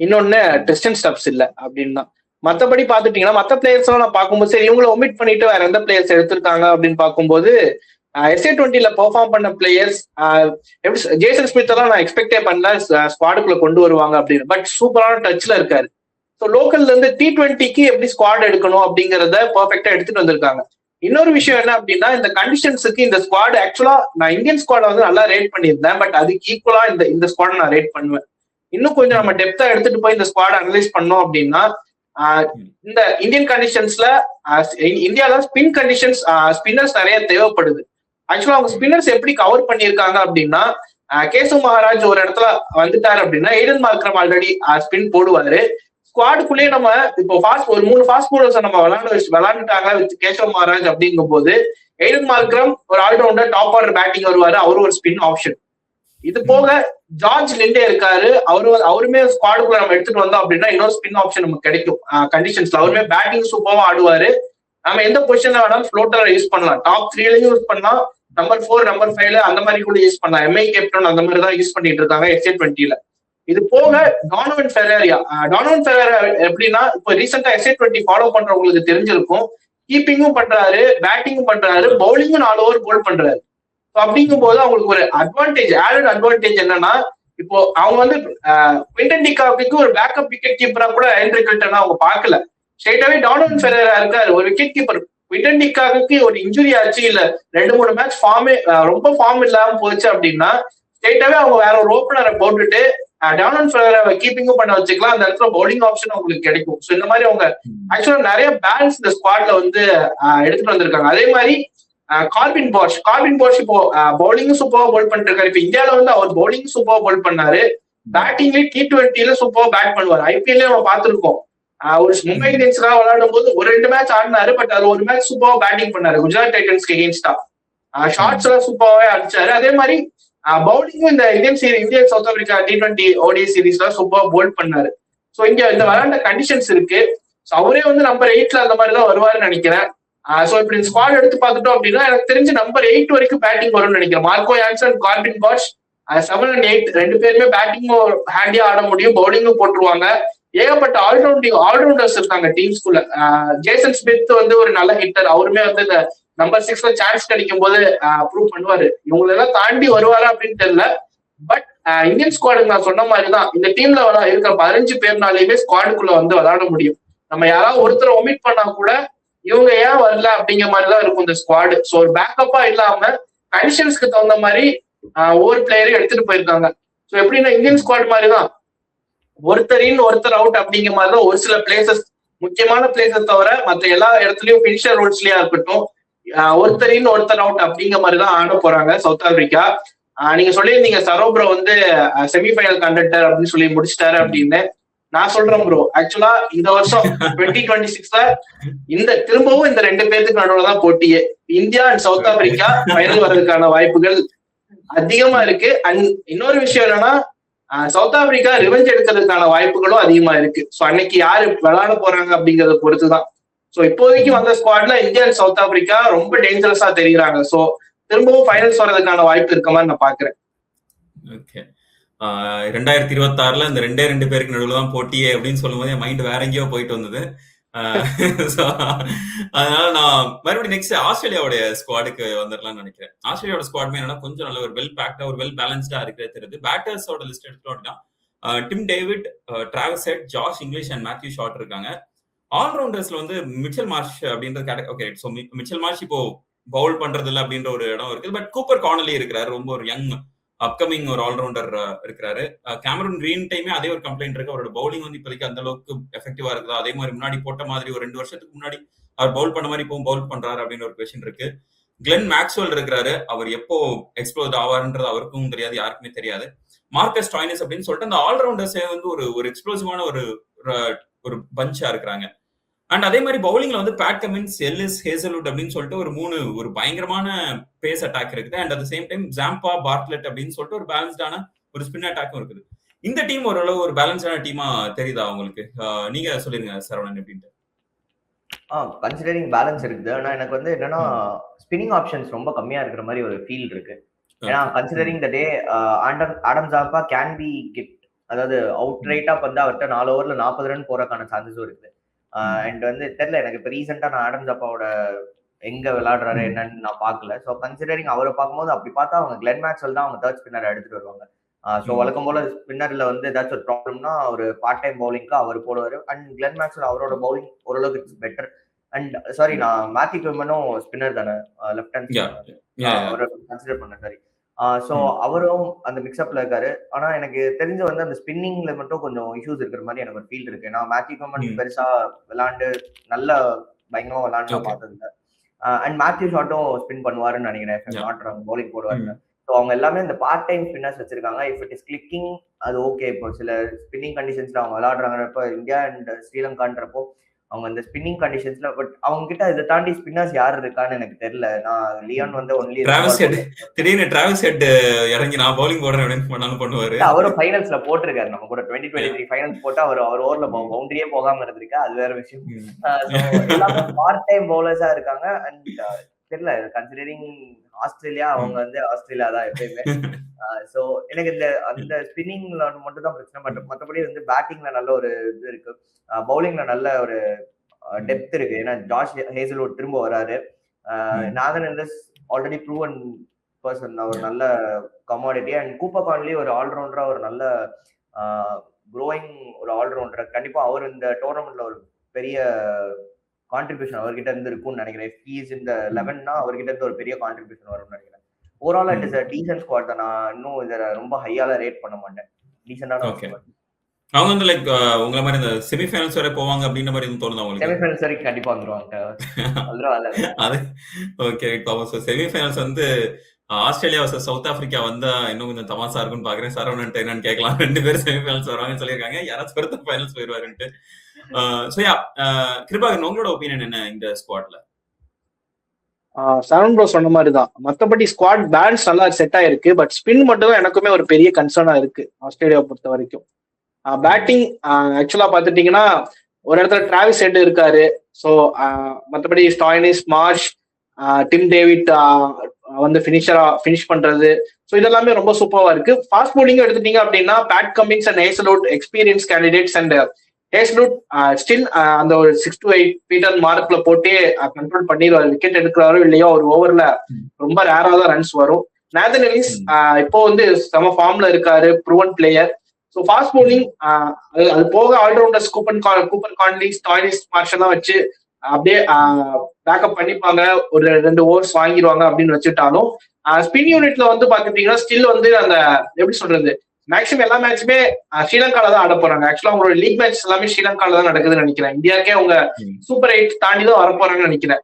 இன்னொன்னு ட்ரிஸ்டன் ஸ்டப்ஸ் இல்ல அப்படின்னு தான். மற்றபடி பாத்துட்டீங்கன்னா மற்ற பிளேயர்ஸ் எல்லாம் நான் பார்க்கும்போது சரி இவங்களை ஒமிட் பண்ணிட்டு வேற எந்த பிளேயர்ஸ் எடுத்திருக்காங்க அப்படின்னு பார்க்கும்போது SA20 பெர்ஃபார்ம் பண்ண பிளேயர்ஸ் எப்படி ஜேசன் ஸ்மித் எல்லாம் நான் எக்ஸ்பெக்டே பண்ணல ஸ்குவாடுக்குள்ள கொண்டு வருவாங்க அப்படின்னு. பட் சூப்பரான டச்ல இருக்காரு. ஸோ லோக்கல்ல இருந்து T20க்கு எப்படி ஸ்குவாட் எடுக்கணும் அப்படிங்கறத பெர்ஃபெக்டா எடுத்துட்டு வந்திருக்காங்க. இன்னொரு விஷயம் என்ன அப்படின்னா இந்த கண்டிஷன்ஸுக்கு இந்த ஸ்குவாட் ஆக்சுவலா நான் இந்தியன் ஸ்குவாட் வந்து நல்லா ரேட் பண்ணியிருந்தேன். பட் அதுக்கு ஈக்குவலா இந்த ஸ்குவாட் நான் ரேட் பண்ணுவேன். இன்னும் கொஞ்சம் நம்ம டெப்தா எடுத்துட்டு போய் இந்த ஸ்குவாட் அனலைஸ் பண்ணோம் அப்படின்னா இந்த இந்தியன் கண்டிஷன்ஸ்ல இந்தியால ஸ்பின் கண்டிஷன்ஸ் ஸ்பின்னர்ஸ் நிறைய தேவைப்படுது. ஆக்சுவலா அவங்க ஸ்பின்னர்ஸ் எப்படி கவர் பண்ணியிருக்காங்க அப்படின்னா கேசவ் மகாராஜ் ஒரு இடத்துல வந்துட்டாரு அப்படின்னா எய்டன் மார்க்ரம் ஆல்ரெடி ஸ்பின் போடுவாரு. ஸ்குவாடுக்குள்ளேயே நம்ம இப்போ ஒரு 3 ஃபாஸ்ட் பவுலர்ஸ் நம்ம விளையாண்டுட்டாங்க வித் கேசவ் மகாராஜ் அப்படிங்கும் போது எய்டன் மார்க்ரம் ஒரு ஆல்ரவுண்டர் டாப் ஆர்டர் பேட்டிங் வருவாரு. அவரும் ஒரு ஸ்பின் ஆப்ஷன். இது போக ஜார்ஜ் லிண்டே இருக்காரு, அவருமே ஸ்குவாடுக்குள்ள நம்ம எடுத்துட்டு வந்தோம் அப்படின்னா இன்னொரு ஸ்பின் ஆப்ஷன் நமக்கு கிடைக்கும் கண்டிஷன்ஸ்ல. அவருமே பேட்டிங் சூப்பராக ஆடுவாரு. நம்ம எந்த பொசிஷன்ல வேணாலும் ஃப்ளோட்டரை யூஸ் பண்ணலாம், டாப் 3லயும் யூஸ் பண்ணலாம், நம்பர் 4 நம்பர் 5 அந்த மாதிரி கூட யூஸ் பண்ணலாம். எம்ஐ கேப்டன் அந்த மாதிரி தான் யூஸ் பண்ணிட்டு இருக்காங்க SA20ல. இது போக டானோவன் ஃபெரேரா எப்படின்னா இப்போ ரீசெண்டா SA20 ஃபாலோ பண்றவங்களுக்கு தெரிஞ்சிருக்கும், கீப்பிங்கும் பண்றாரு, பேட்டிங்கும் பண்றாரு, பவுலிங்கும் 4 ஓவர் போல் பண்றாரு. அப்படிங்கும் போது அவங்களுக்கு ஒரு ஆடட் அட்வான்டேஜ் என்னன்னா, இப்போ அவங்க வந்து குவிண்டன் டி காக்கு ஒரு பேக்கப் விக்கெட் கீப்பரா கூட ஹென்ரி கில்டனை அவங்க பார்க்கல. ஸ்ட்ரெயிட்டாவே டானோவன் ஃபெரேரா இருக்காரு ஒரு wicket keeper. Quinton D cock ஒரு இன்ஜுரி ஆச்சு, இல்ல 2-3 மேட்ச் ரொம்ப ஃபார்ம் இல்லாம போச்சு அப்படின்னா ஸ்ட்ரெயிட்டாவே அவங்க வேற ஒரு ஓப்பனரை போட்டுட்டு டானோவன் ஃபெரேராவை கீப்பிங்கும் பண்ண வச்சுக்கலாம். அந்த இடத்துல பவுலிங் ஆப்ஷன் அவங்களுக்கு கிடைக்கும். ஸோ இந்த மாதிரி அவங்க ஆக்சுவலா நிறைய பேலன்ஸ் இந்த ஸ்குவாட்ல வந்து எடுத்துட்டு வந்திருக்காங்க. அதே மாதிரி கார்பின் பாஷ் இப்போ பவுலிங்கும் சூப்பரா பவுல் பண்ணிட்டு இருக்காரு. இப்ப இந்தியாவில வந்து அவர் பவுலிங் சூப்பரா பவுல் பண்ணாரு, பேட்டிங்லயும் T20ல சூப்பரா பேட் பண்ணுவார். IPL நம்ம பார்த்திருக்கோம். ஒரு மும்பை இந்தியன்ஸ்க்காக விளையாடும் போது ஒரு 2 மேட்ச் ஆடினாரு, பட் அது ஒரு மேட்ச் சூப்பரா பேட்டிங் பண்ணாரு குஜராத் டைட்டன்ஸ்க்கு எகென்ஸ்டா. ஷார்ட்ஸ் எல்லாம் சூப்பராவே அடிச்சாரு. அதே மாதிரி பவுலிங்கும் இந்த Indian south Africa T20 ODI சீரீஸ்ல சூப்பரா பவுல் பண்ணாரு. ஸோ இங்க இந்த விளையாண்ட கண்டிஷன்ஸ் இருக்கு. ஸோ அவரே வந்து நம்பர் 8ல அந்த மாதிரி தான் வருவாருன்னு நினைக்கிறேன். சோ இப்படி ஸ்குவாட் எடுத்து பார்த்துட்டோம் அப்படின்னா எனக்கு தெரிஞ்சு நம்பர் 8 வரைக்கும் பேட்டிங் வரும்னு நினைக்கிறேன். Marco Jansen, Corbin Bosch 7 and 8 2 பேருமே பேட்டிங்கும் ஹேண்டியா ஆட முடியும், பவுலிங்கும் போட்டுருவாங்க. ஏகப்பட்ட ஆல்ரவுண்டர்ஸ் இருக்காங்க டீம்ஸ்குள்ள. ஜேசன் ஸ்மித் வந்து ஒரு நல்ல ஹிட்டர், அவருமே வந்து இந்த நம்பர் 6ல சான்ஸ் கிடைக்கும் போது ப்ரூவ் பண்ணுவாரு. இவங்களெல்லாம் தாண்டி வருவாரா அப்படின்னு தெரியல. பட் இந்தியன் ஸ்குவாடுக்கு நான் சொன்ன மாதிரிதான், இந்த டீம்ல இருக்கிற 15 பேர்னாலேயுமே ஸ்குவாடுக்குள்ள வந்து விளையாட முடியும். நம்ம யாராவது ஒருத்தரை ஒமிட் பண்ணா கூட இவங்க ஏன் வரல அப்படிங்கிற மாதிரிதான் இருக்கும் இந்த ஸ்குவாடு. ஸோ ஒரு பேக்கப்பா இல்லாம கண்டிஷன்ஸ்க்கு தகுந்த மாதிரி ஒவ்வொரு பிளேயரையும் எடுத்துட்டு போயிருக்காங்க. ஸோ எப்படின்னா இந்தியன் ஸ்குவாட் மாதிரிதான் ஒருத்தர் அவுட் அப்படிங்கிற மாதிரிதான். ஒரு சில பிளேசஸ், முக்கியமான பிளேசஸ் தவிர மற்ற எல்லா இடத்துலயும் பினிஷர் ரோல்ஸ்லயா இருக்கட்டும், ஒருத்தர் அவுட் அப்படிங்கிற மாதிரிதான் ஆட போறாங்க சவுத் ஆப்பிரிக்கா. நீங்க சொல்லியிருந்தீங்க சரோ ப்ரோ வந்து செமிஃபைனல் கண்டக்டர் அப்படின்னு சொல்லி முடிச்சிட்டாரு அப்படின்னு. நான் சொல்றேன் ப்ரோ, ஆக்சுவலா இந்த வருஷம் 2026ல திரும்பவும் இந்த 2 பேருக்கு நடுவுல தான் போட்டியே. India and South Africa final வர்றதுக்கான வாய்ப்புகள் அதிகமா இருக்கு. அண்ட் இன்னொரு விஷயம் என்னன்னா, சவுத் ஆப்பிரிக்கா ரிவெஞ்ச் எடுக்கிறதுக்கான வாய்ப்புகளும் அதிகமா இருக்கு. ஸோ அன்னைக்கு யாரு விளையாட போறாங்க அப்படிங்கறத பொறுத்துதான். ஸோ இப்போதைக்கு வந்த ஸ்குவாட்ல இந்தியா அண்ட் சவுத் ஆப்பிரிக்கா ரொம்ப டேஞ்சரஸா தெரியுறாங்க. ஸோ திரும்பவும் ஃபைனல்ஸ் வர்றதுக்கான வாய்ப்பு இருக்க மாதிரி நான் பாக்குறேன். 2026ல இந்த 2 பேருக்கு நடுவில் தான் போட்டியே அப்படின்னு சொல்லும் போது என் மைண்ட் வேற எங்கேயோ போயிட்டு வந்தது. அதனால நான் மறுபடியும் நெக்ஸ்ட் ஆஸ்திரேலியாவுடைய ஸ்குவாடுக்கு வந்துடலாம்னு நினைக்கிறேன். ஆஸ்திரேலியாவோட ஸ்குவாடுமே என்னன்னா கொஞ்சம் நல்ல ஒரு வெல் பேக்டா, ஒரு வெல் பேலன்ஸ்டா இருக்கிறது தெரியுது. பேட்டர்ஸோட லிஸ்ட் எடுத்துட்டோம் அப்படின்னா Tim David, Travis Head, Josh Inglis and Matthew Short இருக்காங்க. ஆல்ரவுண்டர்ஸ்ல வந்து மிச்சல் மார்ஷ் அப்படின்ற ஓகே, ஸோ மிச்சல் மார்ஷ் இப்போ பவுல் பண்றது இல்லை அப்படின்ற ஒரு இடம் இருக்குது. பட் கூப்பர் கார்னலி இருக்கிறாரு, ரொம்ப ஒரு யங் அப்கமிங் ஒரு ஆல்ரவுண்டர் இருக்கிறாரு. கேமரூன் கிரீன் டைமே அதே ஒரு கம்ப்ளைண்ட் இருக்கு, அவரோட பவுலிங் வந்து இப்போதைக்கு அந்த அளவுக்கு எஃபெக்டிவா இருக்குதா, அதே மாதிரி முன்னாடி போட்ட மாதிரி ஒரு 2 வருஷத்துக்கு முன்னாடி அவர் பவுல் பண்ண மாதிரி இப்போ பவுல் பண்றாரு அப்படின்னு ஒரு கொஸ்டின் இருக்கு. கிளென் மேக்ஸ்வெல் இருக்கிறாரு, அவர் எப்போ எக்ஸ்ப்ளோர் ஆவாருன்றது அவருக்கும் தெரியாது, யாருக்குமே தெரியாது. மார்க்கஸ் டாய்னிஸ் அப்படின்னு சொல்லிட்டு அந்த ஆல்ரவுண்டர்ஸே வந்து ஒரு எக்ஸ்ப்ளோசிவான ஒரு பஞ்சா இருக்கிறாங்க. அண்ட் அதே மாதிரி பவுலிங்ல வந்து பேட் கமின்ஸ், எல்லிஸ், ஹேசல்வுட் அப்படின்னு சொல்லிட்டு ஒரு பயங்கரமான பேஸ் அட்டாக் இருக்குது. And at same time Zampa, Bartlett அப்படின்னு சொல்லிட்டு ஒரு பேலன்ஸ்டான ஒரு ஸ்பின் அட்டாக்கும் இருக்குது. இந்த டீம் ஓரளவு ஒரு பேலன்ஸ்டான டீமா தெரியுதா உங்களுக்கு? நீங்க சொல்லிருங்க சரவணன் எப்படின்ட்டு. கன்சிடரிங் பேலன்ஸ் இருக்குது. ஆனா எனக்கு வந்து என்னன்னா ஸ்பின்னிங் ஆப்ஷன்ஸ் ரொம்ப கம்மியா இருக்கிற மாதிரி ஒரு ஃபீல் இருக்கு. ஏன்னா considering the day Adam Zampa can be gift, அதாவது அவுட் ரைட்டா வந்து அவர்கிட்ட 4 ஓவர்ல 40 ரன் போறதுக்கான சான்சஸும் இருக்குது. அண்ட் வந்து தெரியல, எனக்கு இப்போ ரீசெண்டா நான் ஆடம் ஜாப்பாவோட எங்க விளையாடுறாரு என்னன்னு நான் பார்க்கல. ஸோ கன்சிடரிங் அவரை பார்க்கும்போது அப்படி பார்த்தா அவங்க கிளென் மேக்ஸ்வெல் தான் அவங்க தேர்ட் ஸ்பின்னர் எடுத்துட்டு வருவாங்க. ஸோ வழக்கம் போல ஸ்பின்னர்ல வந்து ஏதாச்சும் ஒரு ப்ராப்ளம்னா ஒரு பார்ட் டைம் பவுலிங்க்கு அவர் போடுவாரு. அண்ட் கிளென் மேக்ஸ்வெல் அவரோட பவுலிங் ஓரளவுக்கு இட்ஸ் பெட்டர். அண்ட் சாரி, நான் மேத்யூ கிளமனும் ஸ்பின்னர் தானே, லெஃப்ட் ஹேண்ட் அவரை கன்சிடர் பண்ணேன், சாரி. ஸோ அவரும் அந்த மிக்ஸ்அப்ல இருக்காரு. ஆனா எனக்கு தெரிஞ்ச வந்து அந்த ஸ்பின்னிங்ல மட்டும் கொஞ்சம் இஷ்யூஸ் இருக்கிற மாதிரி எனக்கு ஒரு ஃபீல் இருக்கு. ஏன்னா மேத்யூ கிளமன் பெருசா விளையாண்டு நல்ல பயங்கரமா விளையாண்டு பார்த்தது. அண்ட் மேத்யூ ஷாட்டும் ஸ்பின் பண்ணுவாருன்னு நினைக்கிறேன், பவுலிங் போடுவாருன்னு. ஸோ அவங்க எல்லாமே இந்த பார்ட் டைம் ஸ்பின்னர்ஸ் வச்சிருக்காங்க. இஃப் இட் இஸ் கிளிக்கிங் அது ஓகே. இப்போ சில ஸ்பின்னிங் கண்டிஷன்ஸ்ல அவங்க விளையாடுறாங்க, இப்போ இந்தியா அண்ட் ஸ்ரீலங்கான்றப்போ அவங்க அந்த ஸ்பின்னிங் கண்டிஷன்ஸ்ல. பட் அவங்க கிட்ட இதை தாண்டி ஸ்பின்னர்ஸ் யார் இருக்கான்னு எனக்கு தெரியல. நான் லியான் வந்து ஒன்லி திடீர்னு டிராவிஸ் ஹெட் இறங்கி நான் பவுலிங் போடுறேன் அப்படின்னு பண்ணாலும் பண்ணுவாரு. அவரும் ஃபைனல்ஸ்ல போட்டிருக்காரு நம்ம கூட 2023 ஃபைனல்ஸ் போட்டு அவர் ஓவர்ல பவுண்டரியே போகாம இருந்திருக்கு. அது வேற விஷயம். எல்லாமே பார்ட் டைம் பவுலர்ஸா இருக்காங்க. அண்ட் தெரியல, கன்சிடரிங் ஆஸ்திரேலியா, அவங்க வந்து ஆஸ்திரேலியா தான் எப்பயுமே. சோ எனக்கு இந்த அந்த ஸ்பின்னிங்ல மட்டும் தான் பிரச்சனை. மற்றபடி வந்து பேட்டிங்ல நல்ல ஒரு இது இருக்கு, பவுலிங்ல நல்ல ஒரு டெப்த் இருக்கு. ஏன்னா ஜாஷ் ஹேசல்வுட் திரும்ப வராரு. Nathan Ellis already proven person, ஒரு நல்ல கமாடிட்டி. அண்ட் கூப்பர் கான்லி ஒரு ஆல்ரவுண்டரா, ஒரு நல்ல க்ரோயிங் ஒரு ஆல்ரவுண்டர். கண்டிப்பா அவர் இந்த டோர்னமெண்ட்ல ஒரு பெரிய கான்ட்ரிபியூஷன் அவர்கிட்ட இருந்து இருக்கும்னு நினைக்கிறேன். ஹீஸ் இந்த 11னா அவர்கிட்ட இருந்து ஒரு பெரிய கான்ட்ரிபியூஷன் வரும்னு நினைக்கிறேன். Overall it is a decent squad தான். நான் இன்னும் இத ரொம்ப ஹையால ரேட் பண்ண மாட்டேன். டீசென்ட்டான ஸ்குவாட். அவங்க வந்து லைக் உங்கள மாதிரி இந்த செமி ஃபைனல்ஸ் வரை போவாங்க அப்படின்ற மாதிரி தோணுது உங்களுக்கு? செமி ஃபைனல்ஸ் வரைக்கும் கண்டிப்பா வந்துருவாங்க. அது ஓகே. இப்போ செமி ஃபைனல்ஸ் வந்து ஆஸ்திரேலியா வர்சஸ் சவுத் ஆப்பிரிக்கா வந்தா இன்னும் கொஞ்சம் தமாசா இருக்கும்னு பாக்குறேன். சரவணன் என்னன்னு கேட்கலாம். 2 பேரும் செமி ஃபைனல்ஸ் வருவாங்கன்னு சொல்லியிருக்காங்க. யாராச்சும் ஒருத்தர் ஃபைனல்ஸ் போயிருவாருன்ட்டு. கிருபாகரன், உங்களோட ஒப்பீனியன் என்ன இந்த ஸ்குவாட்ல? சரவணன் ப்ரோ சொன்ன மாதிரி தான். மற்றபடி ஸ்குவாட் பேலன்ஸ் நல்லா செட் ஆயிருக்கு. பட் ஸ்பின் மட்டும் தான் எனக்குமே ஒரு பெரிய கன்சர்னா இருக்கு ஆஸ்திரேலியாவை பொறுத்த வரைக்கும். பேட்டிங் ஆக்சுவலா பாத்துட்டீங்கன்னா ஒரு இடத்துல டிராவிஸ் ஹெட் இருக்காரு. ஸோ மற்றபடி ஸ்டாய்னிஸ், மார்ஷ், டிம் டேவிட் வந்து ஃபினிஷ் பண்றது. ஸோ இதெல்லாமே ரொம்ப சூப்பரா இருக்கு. ஃபாஸ்ட் பவுலிங் எடுத்துட்டீங்க அப்படின்னா Pat Cummins and Hazlewood experience candidates. And Hazlewood still அந்த ஒரு 6 to 8 மீட்டர் மார்க்ல போட்டே கண்ட்ரோல் பண்ணிடுவாரு. விக்கெட் எடுக்கிறாரோ இல்லையோ ஒரு ஓவர்ல ரொம்ப ரேரா தான் ரன்ஸ் வரும். நாதன் எல்லிஸ் இப்போ வந்து செம ஃபார்ம்ல இருக்காரு, proven player. So fast bowling அது போக ஆல்ரவுண்டர்ஸ் கூப்பர் கான்லி, ஸ்டாய்னிஸ், மார்ஷெல்லாம் வச்சு அப்படியே பேக்கப் பண்ணிப்பாங்க. ஒரு 2 ஓவர்ஸ் வாங்கிடுவாங்க அப்படின்னு வச்சுட்டாலும் ஸ்பின் யூனிட்ல வந்து பாத்துட்டீங்கன்னா ஸ்டில் வந்து அந்த எப்படி சொல்றது, மேக்ஸிமம் எல்லா மேட்சுமே ஸ்ரீலங்கால தான் ஆட போறாங்க. ஆக்சுவலா அவங்களோட லீக் மேட்ச் எல்லாமே ஸ்ரீலங்கால தான் நடக்குதுன்னு நினைக்கிறேன். இந்தியாக்கே அவங்க சூப்பர் 8 தாண்டி தான் வரப்போறாங்கன்னு நினைக்கிறேன்.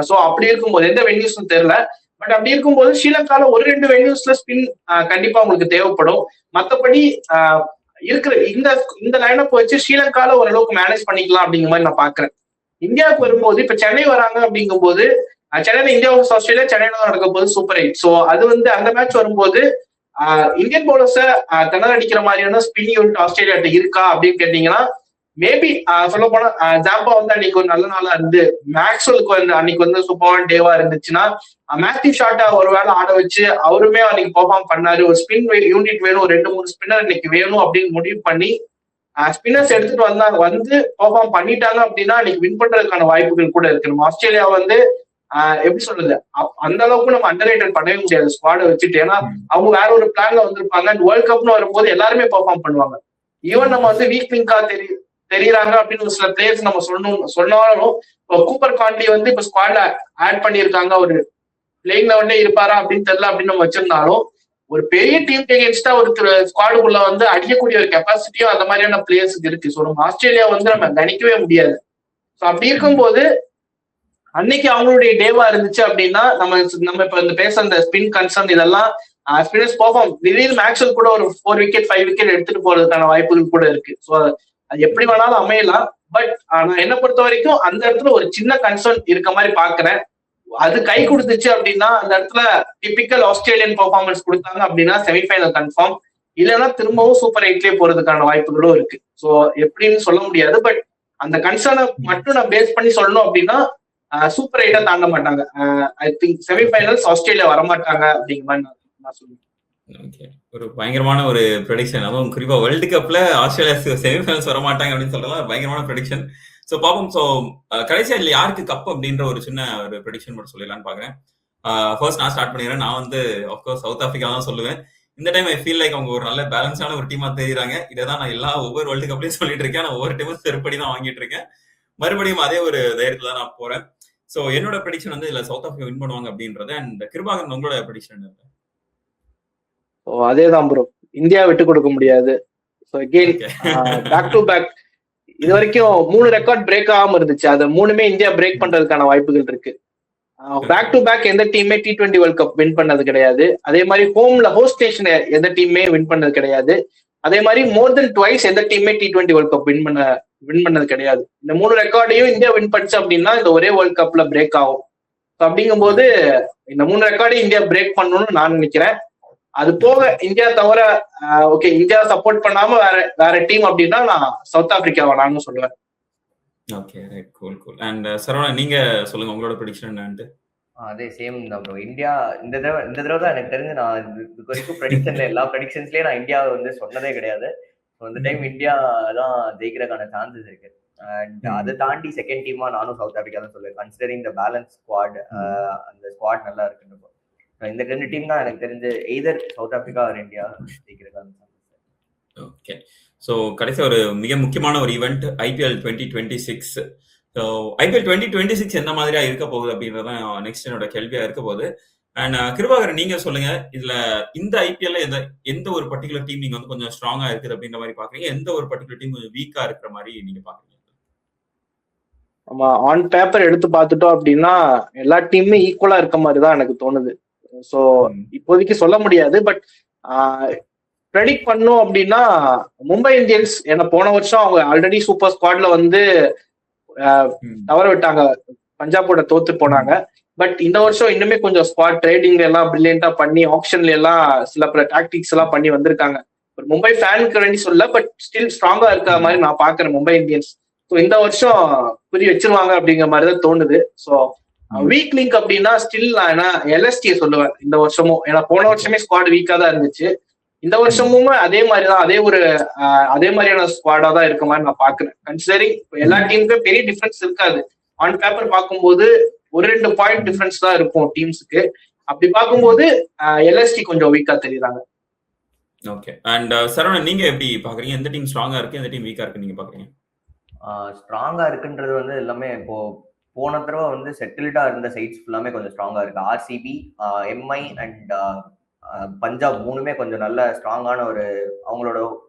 சோ அப்படி இருக்கும்போது எந்த வென்யூஸ்னு தெரியல. பட் அப்படி இருக்கும்போது ஸ்ரீலங்கால ஒரு 2 வென்யூஸ்ல ஸ்பின் கண்டிப்பா உங்களுக்கு தேவைப்படும். மற்றபடி இருக்கிற இந்த லைனப் வச்சு ஸ்ரீலங்கால ஓரளவுக்கு மேனேஜ் பண்ணிக்கலாம் அப்படிங்கிற மாதிரி நான் பாக்குறேன். இந்தியாவுக்கு வரும்போது இப்ப சென்னை வராங்க அப்படிங்கும் போது சென்னையில இந்தியா வர்சஸ் ஆஸ்திரேலியா சென்னையில தான் நடக்க போது சூப்பர் 8. ஸோ அது வந்து அந்த மேட்ச் வரும்போது இந்தியன் பவுலர்ஸ திணற அடிக்கிற மாதிரியான ஸ்பின் யூனிட் ஆஸ்திரேலியா இருக்கா அப்படின்னு கேட்டீங்கன்னா மேபி சொல்ல போனா ஜாம்பா வந்து அன்னைக்கு ஒரு நல்ல நாளா இருந்து மேக்ஸ்வெலுக்கு வந்து அன்னைக்கு வந்து சூப்பரான டேவா இருந்துச்சுன்னா மேத்யூ ஷாட்டா ஒரு வேளை ஆட வச்சு அவருமே அன்னைக்கு பெர்ஃபார்ம் பண்ணாரு. ஒரு ஸ்பின் யூனிட் வேணும், ஒரு 2-3 ஸ்பின்னர் இன்னைக்கு வேணும் அப்படின்னு முடிவு பண்ணி ஸ்பின்னர்ஸ் எடுத்துட்டு வந்து பெர்ஃபார்ம் பண்ணிட்டாங்க அப்படின்னா அன்னைக்கு வின் பண்றதுக்கான வாய்ப்புகள் கூட இருக்கு. நம்ம ஆஸ்திரேலியா வந்து எப்படி சொல்றது, அந்த அளவுக்கு நம்ம அண்டர்ரேட்டட் பண்ணவே முடியாது ஸ்குவாடை வச்சுட்டு. ஏன்னா அவங்க வேற ஒரு பிளான்ல வந்திருப்பாங்க. அண்ட் வேர்ல்ட் கப்னு வரும்போது எல்லாருமே பெர்ஃபார்ம் பண்ணுவாங்க. ஈவன் நம்ம வந்து வீக் லிங்கா தெரியுறாங்க அப்படின்னு ஒரு சில பிளேயர்ஸ் நம்ம சொன்னாலும் கூப்பர் கான்லி வந்து இப்ப ஸ்குவாட்ல ஆட் பண்ணியிருக்காங்க. ஒரு பிளேயிங் லெவல்ல இருப்பாரா அப்படின்னு தெரியல அப்படின்னு நம்ம வச்சிருந்தாலும் ஒரு பெரிய டீம் எகென்ஸ்டா ஒரு ஸ்குவாடுக்குள்ள வந்து அடிக்கக்கூடிய ஒரு கெப்பாசிட்டியும் அந்த மாதிரியான பிளேயர்ஸுக்கு இருக்கு. ஸோ நம்ம ஆஸ்திரேலியா வந்து நம்ம கணிக்கவே முடியாது. ஸோ அப்படி இருக்கும்போது அன்னைக்கு அவங்களுடைய டேவா இருந்துச்சு அப்படின்னா நம்ம இப்ப இந்த பேச அந்த ஸ்பின் கன்சர்ன் இதெல்லாம் ஸ்பின்னர்ஸ் பெர்ஃபார்ம் திடீர்னு மேக்ஸ்வெல் கூட ஒரு 4 விக்கெட் 5 விக்கெட் எடுத்துட்டு போறதுக்கான வாய்ப்புகள் கூட இருக்கு. ஸோ அது எப்படி வேணாலும் அமையலாம். பட் நான் என்ன பொறுத்த வரைக்கும் அந்த இடத்துல ஒரு சின்ன கன்சர்ன் இருக்க மாதிரி பாக்குறேன். அது கை கொடுத்துச்சு அப்படின்னா அந்த இடத்துல டிபிக்கல் ஆஸ்திரேலியன் பெர்ஃபார்மன்ஸ் கொடுத்தாங்க அப்படின்னா செமிஃபைனல் கன்ஃபார்ம், இல்லைன்னா திரும்பவும் சூப்பர் 8லயே போறதுக்கான வாய்ப்புகளும் இருக்கு. ஸோ எப்படின்னு சொல்ல முடியாது. பட் அந்த கன்சர்னை மட்டும் நான் பேஸ் பண்ணி சொல்லணும் அப்படின்னா சூப்பர் 8 தாண்ட மாட்டாங்க. ஐ திங்க் செமிஃபைனல்ஸ் ஆஸ்திரேலியா வரமாட்டாங்க அப்படிங்கிற மாதிரி நான் சொல்லுவேன். ஒரு பயங்கரமான ஒரு ப்ரெடிக்ஷன். அதுவும் குறிப்பா வேர்ல்டு கப்ல ஆஸ்திரேலியா செமிஃபைனல்ஸ் வரமாட்டாங்க அப்படின்னு சொல்றதுலாம் பயங்கரமான ப்ரெடிக்ஷன். ஸோ பாப்போம். ஸோ கடைசியா இல்லை யாருக்கு கப் அப்படின்ற ஒரு சின்ன ஒரு ப்ரெடிக்ஷன் மட்டும் சொல்லலாம்னு பாக்குறேன். ஃபர்ஸ்ட் நான் ஸ்டார்ட் பண்ணிடுறேன். நான் வந்து ஆஃப்கோர்ஸ் சவுத் ஆப்பிரிக்கா தான் சொல்லுவேன். இந்த டைம் ஐ ஃபீல் லைக் அவங்க ஒரு நல்ல பேலன்ஸான ஒரு டீமா தெரியுறாங்க. இதைதான் நான் ஒவ்வொரு வேர்ல்டு கப்லயும் சொல்லிட்டு இருக்கேன். நான் ஒவ்வொரு டைமும் செருப்படி தான் வாங்கிட்டு இருக்கேன். மறுபடியும் அதே ஒரு தைரியத்துல தான் நான் போறேன். ஸோ என்னோட ப்ரெடிக்ஷன் வந்து இதுல சவுத் ஆப்பிரிக்கா வின் பண்ணுவாங்க அப்படின்றது. அண்ட் கிருபாகரன் உங்களோட ப்ரெடிக்ஷன் இருக்கு? அதேதான் ப்ரோ, இந்தியா விட்டு கொடுக்க முடியாது. So again back to back இது வரைக்கும் 3 ரெக்கார்ட் பிரேக் ஆகாம இருந்துச்சு. அது 3மே இந்தியா பிரேக் பண்றதுக்கான வாய்ப்புகள் இருக்கு. பேக் டு பேக் எந்த டீமே T20 வேர்ல்ட் கப் வின் பண்ணது கிடையாது. அதே மாதிரி ஹோம்ல ஹோஸ்ட் நேஷன் எந்த டீமே வின் பண்ணது கிடையாது. அதே மாதிரி மோர் தென் ட்வைஸ் எந்த டீமே T20 வேர்ல்ட் கப் வின் பண்ண வின் பண்ணது கிடையாது. இந்த 3 ரெக்கார்டையும் இந்தியா வின் பண்ணுச்சு அப்படின்னா இந்த ஒரே வேர்ல்ட் கப்ல பிரேக் ஆகும். அப்படிங்கும்போது இந்த 3 ரெக்கார்டையும் இந்தியா பிரேக் பண்ணணும்னு நான் நினைக்கிறேன். அது போக இந்தியா தவிர ஓகே இந்தியா சப்போர்ட் பண்ணாம வேற டீம் அப்படின்னா நான் சவுத் ஆப்பிரிக்காவை நானும் சொல்லுவேன். Okay right cool cool. And Saravana நீங்க சொல்லுங்க உங்களோட ப்ரெடிக்ஷன் என்னன்ட்டு. அதே சேம் தான் ப்ரோ. இந்தியா இந்த தடவை தான் எனக்கு தெரிஞ்சு நான் இது வரைக்கும் ப்ரெடிக்ஷன்ல எல்லா ப்ரெடிக்ஷன்ஸ்லயும் நான் இந்தியாவை வந்து சொன்னதே கிடையாது. இந்த டைம் இந்தியா தான் ஜெயிக்கிறதுக்கான சான்சஸ் இருக்கு. அண்ட் அதை தாண்டி செகண்ட் டீமா நானும் சவுத் ஆப்பிரிக்கா தான் சொல்லுவேன். கன்சிடரிங் த பேலன்ஸ் ஸ்குவாட், அந்த ஸ்குவாட் நல்லா இருக்குன்னு. இந்த 2 டீம் தான் எனக்கு தெரிஞ்சு either South Africa or India ஜெயிக்கிறதுக்கான சான்சஸ். ஓகே. ஸோ கடைசி ஒரு மிக முக்கியமான ஒரு ஈவெண்ட் IPL 2026. ஸோ IPL 2026 எந்த மாதிரியா இருக்க போகுது அப்படின்றதான் நெக்ஸ்ட் என்னோட கேள்வியா இருக்க போகுது. அண்ட் கிருபாகரன் நீங்க சொல்லுங்க, இதுல இந்த IPL எந்த ஒரு பர்டிகுலர் டீம் நீங்க வந்து கொஞ்சம் ஸ்ட்ராங்கா இருக்குது அப்படின்ற மாதிரி பாக்குறீங்க, எந்த ஒரு பர்டிகுலர் டீம் கொஞ்சம் வீக்கா இருக்கிற மாதிரி நீங்க பாக்குறீங்க? நம்ம ஆன் பேப்பர் எடுத்து பார்த்துட்டோம் அப்படின்னா எல்லா டீமுமே ஈக்குவலா இருக்க மாதிரி தான் எனக்கு தோணுது. ஸோ இப்போதைக்கு சொல்ல முடியாது. பட் ப்ரெடிக்ட் பண்ணும் அப்படின்னா மும்பை இந்தியன்ஸ் ஏன்னா போன வருஷம் அவங்க ஆல்ரெடி சூப்பர் ஸ்குவாட்ல வந்து தவற விட்டாங்க, பஞ்சாபோட தோத்து போனாங்க. பட் இந்த வருஷம் இன்னுமே கொஞ்சம் ஸ்குவாட் ட்ரேடிங் எல்லாம் பிரில்லியண்டா பண்ணி ஆப்ஷன்ல எல்லாம் சில பல டாக்டிக்ஸ் எல்லாம் பண்ணி வந்திருக்காங்க. ஒரு மும்பை ஃபேனுக்கு வேண்டி சொல்ல, பட் ஸ்டில் ஸ்ட்ராங்கா இருக்கிற மாதிரி நான் பாக்குறேன் மும்பை இந்தியன்ஸ். ஸோ இந்த வருஷம் புரிய வச்சிருவாங்க அப்படிங்கிற மாதிரி தான் தோணுது. ஸோ வீக் லிங்க் அப்படின்னா ஸ்டில் நான் LST சொல்லுவேன் இந்த வருஷமும். ஏன்னா போன வருஷமே ஸ்குவாட் வீக்கா தான் இருந்துச்சு. இந்த வருஷமும் அதே மாதிரிதான், அதே மாதிரியான ஸ்குவாடா தான் இருக்க மாதிரி நான் பாக்குறேன். கன்சிடரிங் எல்லா டீமுக்கும் பெரிய டிஃபரன்ஸ் இருக்காது. ஆன் பேப்பர் பார்க்கும்போது 1-2 பாயிண்ட் டிஃபரன்ஸ் தான் இருக்கும் டீம்ஸுக்கு. அப்படி பார்க்கும்போது LST கொஞ்சம் வீக்கா தெரியுறாங்க. ஓகே. அண்ட் சரவணன் நீங்க எப்படி பாக்குறீங்க, எந்த டீம் ஸ்ட்ராங்கா இருக்கு எந்த டீம் வீக்கா இருக்கு நீங்க பாக்குறீங்க? ஸ்ட்ராங்கா இருக்குன்றது வந்து எல்லாமே இப்போ போன தடவை வந்து செட்டில்டா இருந்த சைட்ஸ் ஃபுல்லாமே கொஞ்சம் ஸ்ட்ராங்கா இருக்கு. RCB, MI அண்ட் பஞ்சாப் 3மே கொஞ்சம் நல்ல ஸ்ட்ராங்கான ஒரு அவங்களோட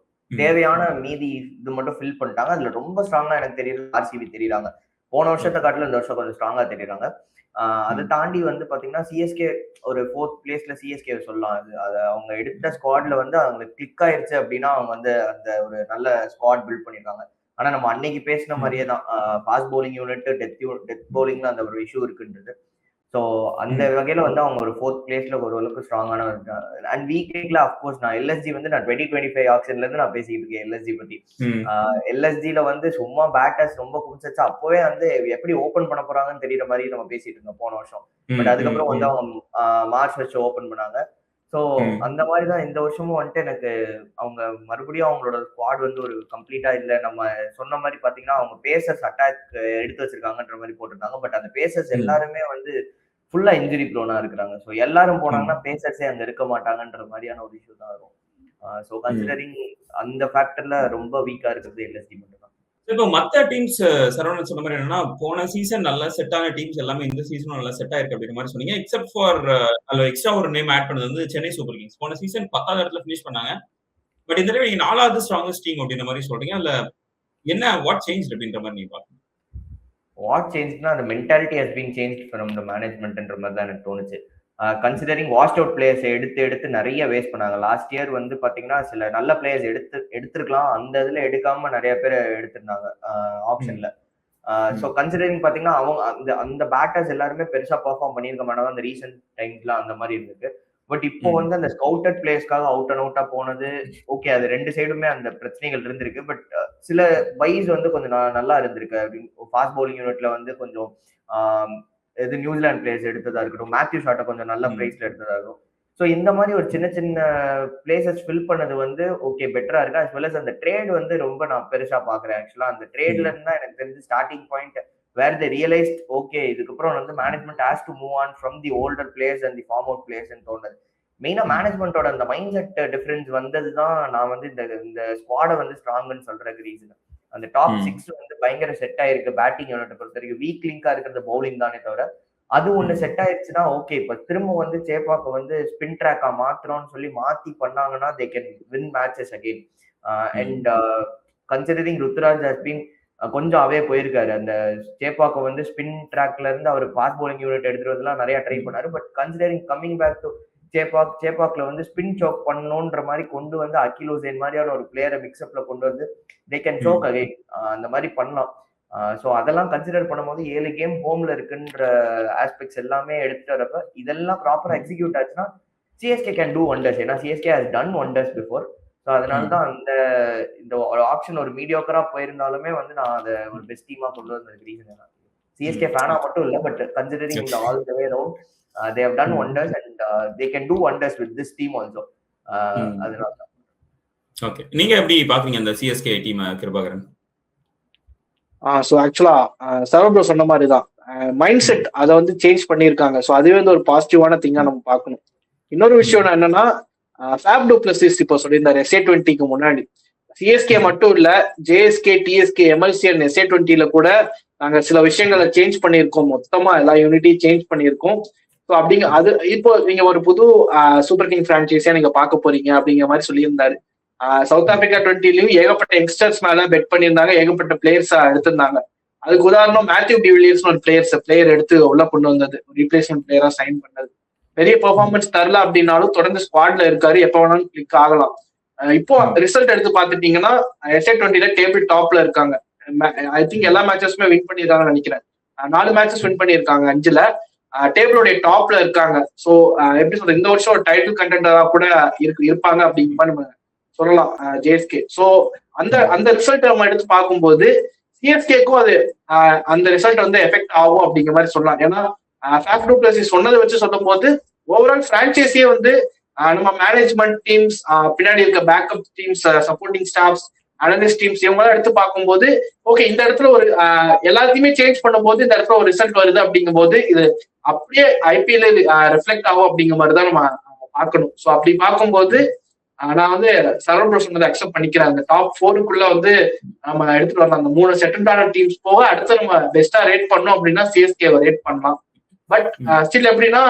தேவையான மீதி இது மட்டும் ஃபில் பண்ணிட்டாங்க. அதுல ரொம்ப ஸ்ட்ராங்கா எனக்கு தெரியல RCB தெரியுறாங்க. போன வருஷத்தை காட்டில இந்த வருஷம் கொஞ்சம் ஸ்ட்ராங்கா தெரியுறாங்க. அதை தாண்டி வந்து பாத்தீங்கன்னா CSK ஒரு 4th பிளேஸ்ல CSK சொல்லலாம். அது அவங்க எடுத்த ஸ்குவாட்ல வந்து அவங்களுக்கு கிளிக் ஆயிருச்சு அப்படின்னா அவங்க வந்து அந்த ஒரு நல்ல ஸ்குவாட் பில்ட் பண்ணிருக்காங்க. ஆனா நம்ம அன்னைக்கு பேசின மாதிரியே தான் ஃபாஸ்ட் பவுலிங் யூனிட், டெத் பவுலிங்ல அந்த ஒரு இஷ்யூ இருக்குன்றது. ஸோ அந்த வகையில வந்து அவங்க ஒரு 4th பிளேஸ்ல ஓரளவுக்கு ஸ்ட்ராங்கான அண்ட் வீக்ல அப்கோர்ஸ் நான் LSG வந்து நான் 2025 ஆக்ஷன்ல இருந்து நான் பேசிக்கிட்டு இருக்கேன் LSG பத்தி. LSGல வந்து சும்மா பேட்டர்ஸ் ரொம்ப குடிச்சா அப்பவே வந்து எப்படி ஓபன் பண்ண போறாங்கன்னு தெரியற மாதிரி நம்ம பேசிட்டு இருந்தோம் போன வருஷம். பட் அதுக்கப்புறம் வந்து அவங்க மார்ச் வச்சு ஓபன் பண்ணாங்க. ஸோ அந்த மாதிரிதான் இந்த வருஷமும் வந்துட்டு எனக்கு அவங்க மறுபடியும் அவங்களோட ஸ்குவாட் வந்து ஒரு கம்ப்ளீட்டா இல்லை. நம்ம சொன்ன மாதிரி பாத்தீங்கன்னா அவங்க பேசர்ஸ் அட்டாக் எடுத்து வச்சிருக்காங்கன்ற மாதிரி போட்டிருந்தாங்க. பட் அந்த பேசர்ஸ் எல்லாருமே வந்து ஃபுல்லா இன்ஜுரி ப்ரோனா இருக்கிறாங்க. ஸோ எல்லாரும் போனாங்கன்னா பேசர்ஸே அங்க இருக்க மாட்டாங்கன்ற மாதிரியான ஒரு இஷ்யூ தான் வரும். ஸோ கன்சிடரிங் அந்த ஃபேக்டர்ல ரொம்ப வீக்கா இருக்கிறது LSG மட்டும் தான். இப்போ மற்ற டீம்ஸ் சரவணன் சொன்ன மாதிரி என்னன்னா போன சீசன் நல்லா செட் ஆன டீம்ஸ் எல்லாமே இந்த சீசனும் நல்லா செட் ஆயிருக்கு அப்படிங்கிற மாதிரி சொன்னீங்க. எக்ஸப்ட் ஃபார் அதுல எக்ஸ்ட்ரா ஒரு நேம் ஆட் பண்ணது வந்து சென்னை சூப்பர் கிங்ஸ். போன சீசன் 10வது இடத்துல ஃபினிஷ் பண்ணாங்க. பட் இந்த தடவை நீங்க 4வது ஸ்ட்ராங்கஸ்ட் டீம் அப்படின்ற மாதிரி சொல்றீங்க. அதுல என்ன வாட் சேஞ்ச் அப்படின்ற மாதிரி நீங்க பாருங்க. வாட் சேஞ்ச்னா அந்த mentality has been change from the மேனேஜ்மெண்ட்ன்ற மாதிரி தான் எனக்கு தோணுச்சு. கன்சிடரிங் வாஷ்ட் அவுட் பிளேயர்ஸ் எடுத்து நிறைய வேஸ்ட் பண்ணாங்க. லாஸ்ட் இயர் வந்து பாத்தீங்கன்னா சில நல்ல பிளேயர்ஸ் எடுத்திருக்கலாம், அந்த இதுல எடுக்காம நிறைய பேர் எடுத்திருந்தாங்க ஆப்ஷன்ல. ஸோ கன்சிடரிங் பாத்தீங்கன்னா அவங்க அந்த பேட்டர்ஸ் எல்லாருமே பெருசா பெர்ஃபார்ம் பண்ணியிருக்க மாட்டாங்க அந்த ரீசெண்ட் டைம்ஸ்ல அந்த மாதிரி இருந்திருக்கு. பட் இப்போ வந்து அந்த ஸ்கவுட்டட் பிளேயர்ஸ்க்காக அவுட் அண்ட் அவுட்டா போனது ஓகே. அது 2 சைடுமே அந்த பிரச்சனைகள் இருந்திருக்கு. பட் சில பைஸ் வந்து கொஞ்சம் நல்லா இருந்திருக்கு. ஃபாஸ்ட் பவுலிங் யூனிட்ல வந்து கொஞ்சம் நியூசிலாந்து பிளேயர்ஸ் எடுத்ததா இருக்கட்டும், மேத்யூ ஷாட்டை கொஞ்சம் நல்ல பிரைஸ்ல எடுத்ததா இருக்கும். ஸோ இந்த மாதிரி ஒரு சின்ன சின்ன பிளேசஸ் ஃபில் பண்ணது வந்து ஓகே பெட்டரா இருக்கு. அஸ் வெல் அஸ் அந்த ட்ரேட் வந்து ரொம்ப நான் பெருசா பாக்குறேன். ஆக்சுவலா அந்த ட்ரேட்ல இருந்தா எனக்கு தெரிஞ்சு starting point where the realised okay இதுக்கப்புறம் வந்து management has to move on from the older players and the form out players தோணுது. மெயினா மேனேஜ்மெண்டோட அந்த மைண்ட் செட் டிஃபரன்ஸ் வந்ததுதான் நான் வந்து இந்த ஸ்குவாடை வந்து ஸ்ட்ராங்னு சொல்றதுக்கு ரீசன். அந்த டாப் 6 வந்து பயங்கர செட் ஆயிருக்கு பேட்டிங் யூனிட் பொறுத்த வரைக்கும். வீக் லிங்கா இருக்கிறது பவுலிங் தானே தவிர அது ஒண்ணு செட் ஆயிடுச்சுன்னா ஓகே. இப்ப திரும்ப வந்து சேப்பாக்க வந்து ஸ்பின் ட்ராக்கா மாத்துறோம்னு சொல்லி மாத்தி பண்ணாங்கன்னா they can win matches again. And considering Ruturaj has been கொஞ்சம் அவே போயிருக்காரு. அந்த சேப்பாக்க வந்து ஸ்பின் ட்ராக்ல இருந்து அவர் ஃபாஸ்ட் பவுலிங் யூனிட் எடுத்துறதுலாம் நிறைய ட்ரை பண்ணாரு. But considering coming back to சேப்பாக்ல வந்து ஸ்பின் சோக் பண்ணணுன்ற மாதிரி கொண்டு வந்து அகில் ஹுசைன் மாதிரியான ஒரு பிளேயரை மிக்ஸ்அப்ல கொண்டு வந்து தே கேன் சோக் அகைன் அந்த மாதிரி பண்ணலாம். ஸோ அதெல்லாம் கன்சிடர் பண்ணும்போது 7 கேம் ஹோம்ல இருக்குன்ற ஆஸ்பெக்ட்ஸ் எல்லாமே எடுத்துட்டு வரப்ப இதெல்லாம் ப்ராப்பரா எக்ஸிக்யூட் ஆச்சுன்னா சிஎஸ்கே கேன் டூ ஒண்டர்ஸ். ஏன்னா CSK has done wonders before. So அதனால தான் இந்த ஆப்ஷன் ஒரு மீடியோக்கரா போயிருந்தாலுமே வந்து நான் அதை ஒரு பெஸ்ட் டீமா கொண்டு வந்ததுக்கு ரீசன் சிஎஸ்கே ஃபேனா மட்டும் இல்லை, பட் கன்சிடரிங் இந்த all the way round they have done wonders and they can do wonders with this team also. அதனால ஓகே, நீங்க எப்படி பாக்குறீங்க அந்த சிஎஸ்கே டீம் கிருபாகரன்? ஸோ ஆக்சுவலா சரவ் சொன்ன மாதிரி தான் மைண்ட் செட் அதை வந்து சேஞ்ச் பண்ணியிருக்காங்க. ஸோ அதுவே வந்து ஒரு பாசிட்டிவான திங்கா நம்ம பார்க்கணும். இன்னொரு விஷயம் என்னன்னா ஃபேப் டு பிளஸ் இப்போ சொல்லியிருந்தாரு SA20க்கு முன்னாடி சிஎஸ்கே மட்டும் இல்ல ஜேஎஸ்கே, டிஎஸ்கே, எம்எல்சிஎன், SA20ல கூட நாங்க சில விஷயங்களை சேஞ்ச் பண்ணியிருக்கோம். மொத்தமா எல்லா யூனிட்டையும் சேஞ்ச் பண்ணியிருக்கோம். ஸோ அப்படிங்க அது இப்போ நீங்க ஒரு புது சூப்பர் கிங் பிரான்ச்சைஸியா நீங்க பார்க்க போறீங்க அப்படிங்கிற மாதிரி சொல்லியிருந்தாரு. சவுத் ஆப்பிரிக்கா 20லயும் ஏகப்பட்ட யங்ஸ்டர்ஸ் மேல பெட் பண்ணியிருந்தாங்க, ஏகப்பட்ட பிளேயர்ஸ் எடுத்திருந்தாங்க. அதுக்கு உதாரணம் மேத்யூ டிவிலியர்ஸ் ஒரு பிளேயர் எடுத்து உள்ள கொண்டு வந்தது, ரீப்ளேஸ்மெண்ட் பிளேயரா சைன் பண்ணது. பெரிய பெர்ஃபார்மன்ஸ் தரல அப்படின்னாலும் தொடர்ந்து ஸ்குவாட்ல இருக்காரு, எப்ப வேணாலும் கிளிக் ஆகலாம். இப்போ ரிசல்ட் எடுத்து பார்த்துட்டீங்கன்னா SA20ல டேபிள் டாப்ல இருக்காங்க. ஐ திங்க் எல்லா மேட்சஸுமே வின் பண்ணியிருக்காங்கன்னு நினைக்கிறேன். 4 மேட்சஸ் வின் பண்ணியிருக்காங்க 5ல. டேபிளோடைய டாப்ல இருக்காங்க. ஸோ எப்படி சொல்றது, இந்த வருஷம் ஒரு டைட்டில் கண்டெண்டரா கூட இருப்பாங்க அப்படிங்கிற மாதிரி நம்ம சொல்லலாம் ஜேஎஸ்கே. ஸோ அந்த ரிசல்ட் நம்ம எடுத்து பார்க்கும்போது சிஎஸ்கேக்கும் அது அந்த ரிசல்ட் வந்து எஃபெக்ட் ஆகும் அப்படிங்கிற மாதிரி சொல்லலாம். ஏன்னா ஃபேப் டு பிளஸ் சொன்னதை வச்சு சொல்லும் போது ஓவரால் பிரான்ச்சைஸியே வந்து நம்ம மேனேஜ்மெண்ட் டீம்ஸ், பின்னாடி இருக்க backup teams, supporting staffs, analyst teams இவங்களாம் எடுத்து பார்க்கும்போது ஓகே இந்த இடத்துல ஒரு எல்லாத்தையுமே சேஞ்ச் பண்ணும்போது இந்த இடத்துல ஒரு ரிசல்ட் வருது அப்படிங்கும் போது இது அப்படியே ஐபிஎல் ரிஃப்ளெக்ட் ஆகும் அப்படிங்கிற மாதிரி தான் நம்ம பார்க்கணும். ஸோ அப்படி பார்க்கும்போது நான் வந்து சரவ் சொன்னதை அக்செப்ட் பண்ணிக்கிறேன். அந்த டாப் 4க்குள்ள வந்து நம்ம எடுத்துட்டு வரலாம். அந்த 3 செகண்டான டீம்ஸ் போக அடுத்து நம்ம பெஸ்டா ரேட் பண்ணோம் அப்படின்னா சிஎஸ்கே ரேட் பண்ணலாம். பட் ஸ்டில் எப்படின்னா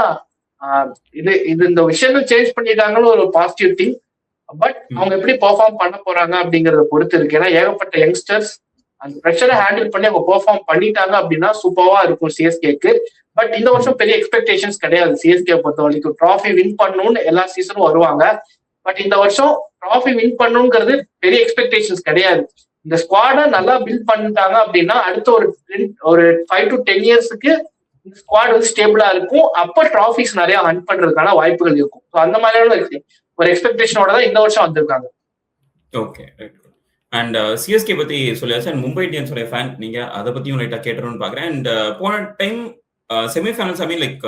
இது இந்த விஷயங்கள் சேஞ்ச் பண்ணிட்டாங்கன்னு ஒரு பாசிட்டிவ் திங். பட் அவங்க எப்படி பெர்ஃபார்ம் பண்ண போறாங்க அப்படிங்கறத பொறுத்து இருக்கு. ஏன்னா ஏகப்பட்ட யங்ஸ்டர்ஸ் அந்த ப்ரெஷரை ஹேண்டில் பண்ணி அவங்க பெர்ஃபார்ம் பண்ணிட்டாங்க அப்படின்னா சூப்பரா இருக்கும் சிஎஸ்கேக்கு. பட் இந்த வருஷம் பெரிய எக்ஸ்பெக்டேஷன்ஸ் கிடையாது சிஎஸ்கே பொறுத்த வரைக்கும். ட்ராஃபி வின் பண்ணணும்னு எல்லா சீசனும் வருவாங்க. பட் இந்த வருஷம் ட்ராஃபி வின் பண்ணணுங்கிறது பெரிய எக்ஸ்பெக்டேஷன்ஸ் கிடையாது. இந்த ஸ்குவாடை நல்லா பில்ட் பண்ணிட்டாங்க அப்படின்னா அடுத்த ஒரு 5 to 10 இயர்ஸுக்கு இந்த ஸ்குவாட் வந்து ஸ்டேபிளா இருக்கும். அப்ப ட்ராஃபிஸ் நிறைய ஹண்ட் பண்றதுக்கான வாய்ப்புகள் இருக்கும். ஸோ அந்த மாதிரியான ஒரு எக்ஸ்பெக்டேஷனோட தான் இந்த வருஷம் வந்திருக்காங்க. ஓகே, அண்ட் சிஎஸ்கே பத்தி சொல்லியாச்சு. அண்ட் மும்பை இந்தியன்ஸோட ஃபேன் நீங்க, அதை பத்தியும் லைட்டா கேட்டணும்னு பாக்குறேன். அண்ட் போன டைம் செமிஃபைனல்ஸ் லைக்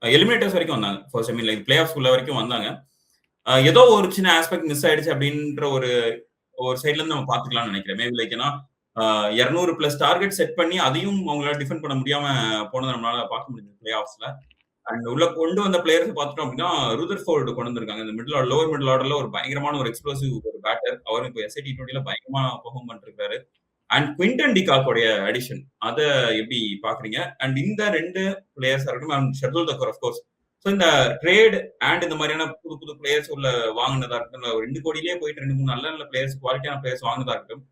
எலிமினேட்டர்ஸ் வரைக்கும் வந்தாங்க. ஃபர்ஸ்ட் லைக் பிளே ஆஃப் உள்ள வரைக்கும் வந்தாங்க. ஏதோ ஒரு சின்ன ஆஸ்பெக்ட் மிஸ் ஆயிடுச்சு அப்படின்ற ஒரு சைட்ல இருந்து நம்ம பாத்துக்கலாம்னு நினைக்கிறேன். மேபி லைக் ஏன்னா 200+ டார்கெட் செட் பண்ணி அதையும் அவங்களால டிஃபெண்ட் பண்ண முடியாம போனது நம்மளால பார்க்க முடியுது பிளே ஆஃப்ஸ்ல. அண்ட் உள்ள கொண்டு வந்த பிளேயர்ஸ் பார்த்துட்டோம் அப்படின்னா ருதர்ஃபோர்டு கொண்டு வந்திருக்காங்க. இந்த லோவர் மிடில் ஆர்டர்ல ஒரு பயங்கரமான ஒரு எக்ஸ்ப்ளோசிவ் ஒரு பேட்டர். அவரும் இப்போ SA20ல பயங்கரமா பெர்ஃபார்ம் பண்ணிருக்காரு. அண்ட் குவிண்டன் டிகாக்கோடைய அடிஷன் அதை எப்படி பாக்குறீங்க? அண்ட் இந்த 2 பிளேயர்ஸ் இருக்கட்டும், and Shardul Thakur of course. So இந்த ட்ரேட் அண்ட் இந்த மாதிரியான புது பிளேயர்ஸ் உள்ள வாங்கினதா இருக்கட்டும், 2 கோடியிலேயே போயிட்டு 2-3 நல்ல பிளேயர்ஸ், குவாலிட்டியான பிளேயர்ஸ் வாங்கினதா இருக்கட்டும்,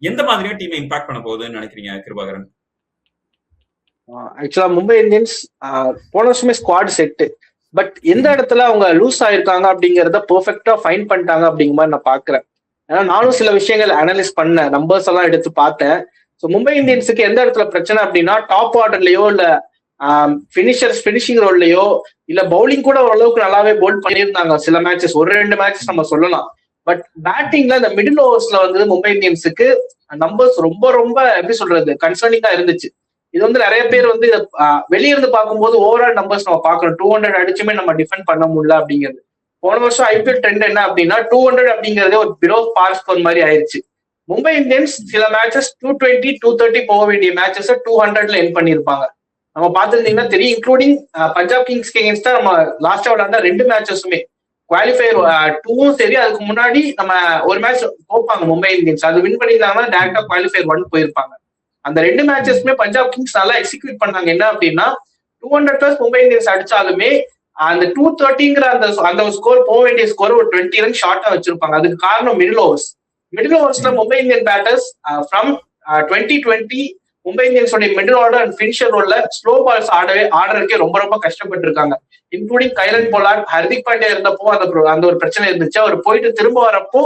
எந்த மாதிரியா டீமை இம்பாக்ட் பண்ண போகுதுன்னு நினைக்கிறீங்க கிருபாகரன்? ஆக்சுவலா மும்பை இந்தியன்ஸ் போன வருஷமே ஸ்குவாட் செட்டு. பட் எந்த இடத்துல அவங்க லூஸ் ஆயிருக்காங்க அப்படிங்கறத பெர்ஃபெக்டா ஃபைன் பண்ணிட்டாங்க அப்படிங்கிற மாதிரி நான் பாக்குறேன். ஏன்னா நானும் சில விஷயங்கள் அனலைஸ் பண்ணேன், நம்பர்ஸ் எல்லாம் எடுத்து பார்த்தேன். ஸோ மும்பை இந்தியன்ஸுக்கு எந்த இடத்துல பிரச்சனை அப்படின்னா டாப் ஆர்டர்லயோ இல்ல ஃபினிஷிங் ரோல்லையோ இல்ல பவுலிங் கூட ஓரளவுக்கு நல்லாவே போல்ட் பண்ணியிருந்தாங்க சில மேட்சஸ், 1-2 மேட்சஸ் நம்ம சொல்லலாம். பட் பேட்டிங்ல இந்த மிடில் ஓவர்ஸ்ல வந்து மும்பை இந்தியன்ஸுக்கு நம்பர்ஸ் ரொம்ப ரொம்ப எப்படி சொல்றது கன்சர்னிங்கா இருந்துச்சு. இது வந்து நிறைய பேர் வந்து வெளியிருந்து பார்க்கும்போது ஓவரால் நம்பர்ஸ் நம்ம பார்க்கணும். 200 அடிச்சுமே நம்ம டிஃபெண்ட் பண்ண முடியல அப்படிங்கிறது. போன வருஷம் ஐபிஎல் ட்ரெண்ட் என்ன அப்படின்னா 200 அப்படிங்கறதே ஒரு பிலோ பார் ஸ்கோர் மாதிரி ஆயிடுச்சு. மும்பை இந்தியன்ஸ் சில மேட்சஸ் 220, 230 போக வேண்டிய மேட்சஸ் 200ல எண்ட் பண்ணிருப்பாங்க. நம்ம பார்த்துருந்தீங்கன்னா தெரியும். இன்க்ளூடிங் பஞ்சாப் கிங்ஸ் அகேன்ஸ்டா நம்ம லாஸ்டா விளையாண்ட 2 மேட்சஸுமே குவாலிஃபயர் 2வும் சரி, அதுக்கு முன்னாடி நம்ம ஒரு மேட்ச் தோப்பாங்க மும்பை இந்தியன்ஸ். அது வின் பண்ணியிருந்தாங்கன்னா டேரக்டா குவாலிஃபயர் 1 போயிருப்பாங்க. அந்த 2 மேட்சஸ்மே பஞ்சாப் கிங்ஸ் நல்லா எக்ஸிக்யூட் பண்ணாங்க. என்ன அப்படின்னா 200+ மும்பை இந்தியன்ஸ் அடிச்சாலுமே அந்த 230ங்கிற அந்த ஸ்கோர் போக வேண்டிய ஸ்கோர் ஒரு 20 ரன் ஷார்ட்டா வச்சிருப்பாங்க. அதுக்கு காரணம் மிடில் ஓவர்ஸ்ல Mumbai Indian batters from 2020 Mumbai இந்தியன்ஸோட மிடில் ஆர்டர் அண்ட் ஃபினிஷர் ரோல்ல ஸ்லோ பால்ஸ் ஆடுறதுக்கே ரொம்ப ரொம்ப கஷ்டப்பட்டு இருக்காங்க. Including Kieron Pollard, Hardik Pandya இருந்தப்போ அந்த ஒரு பிரச்சனை இருந்துச்சு. அவர் போயிட்டு திரும்ப வரப்போ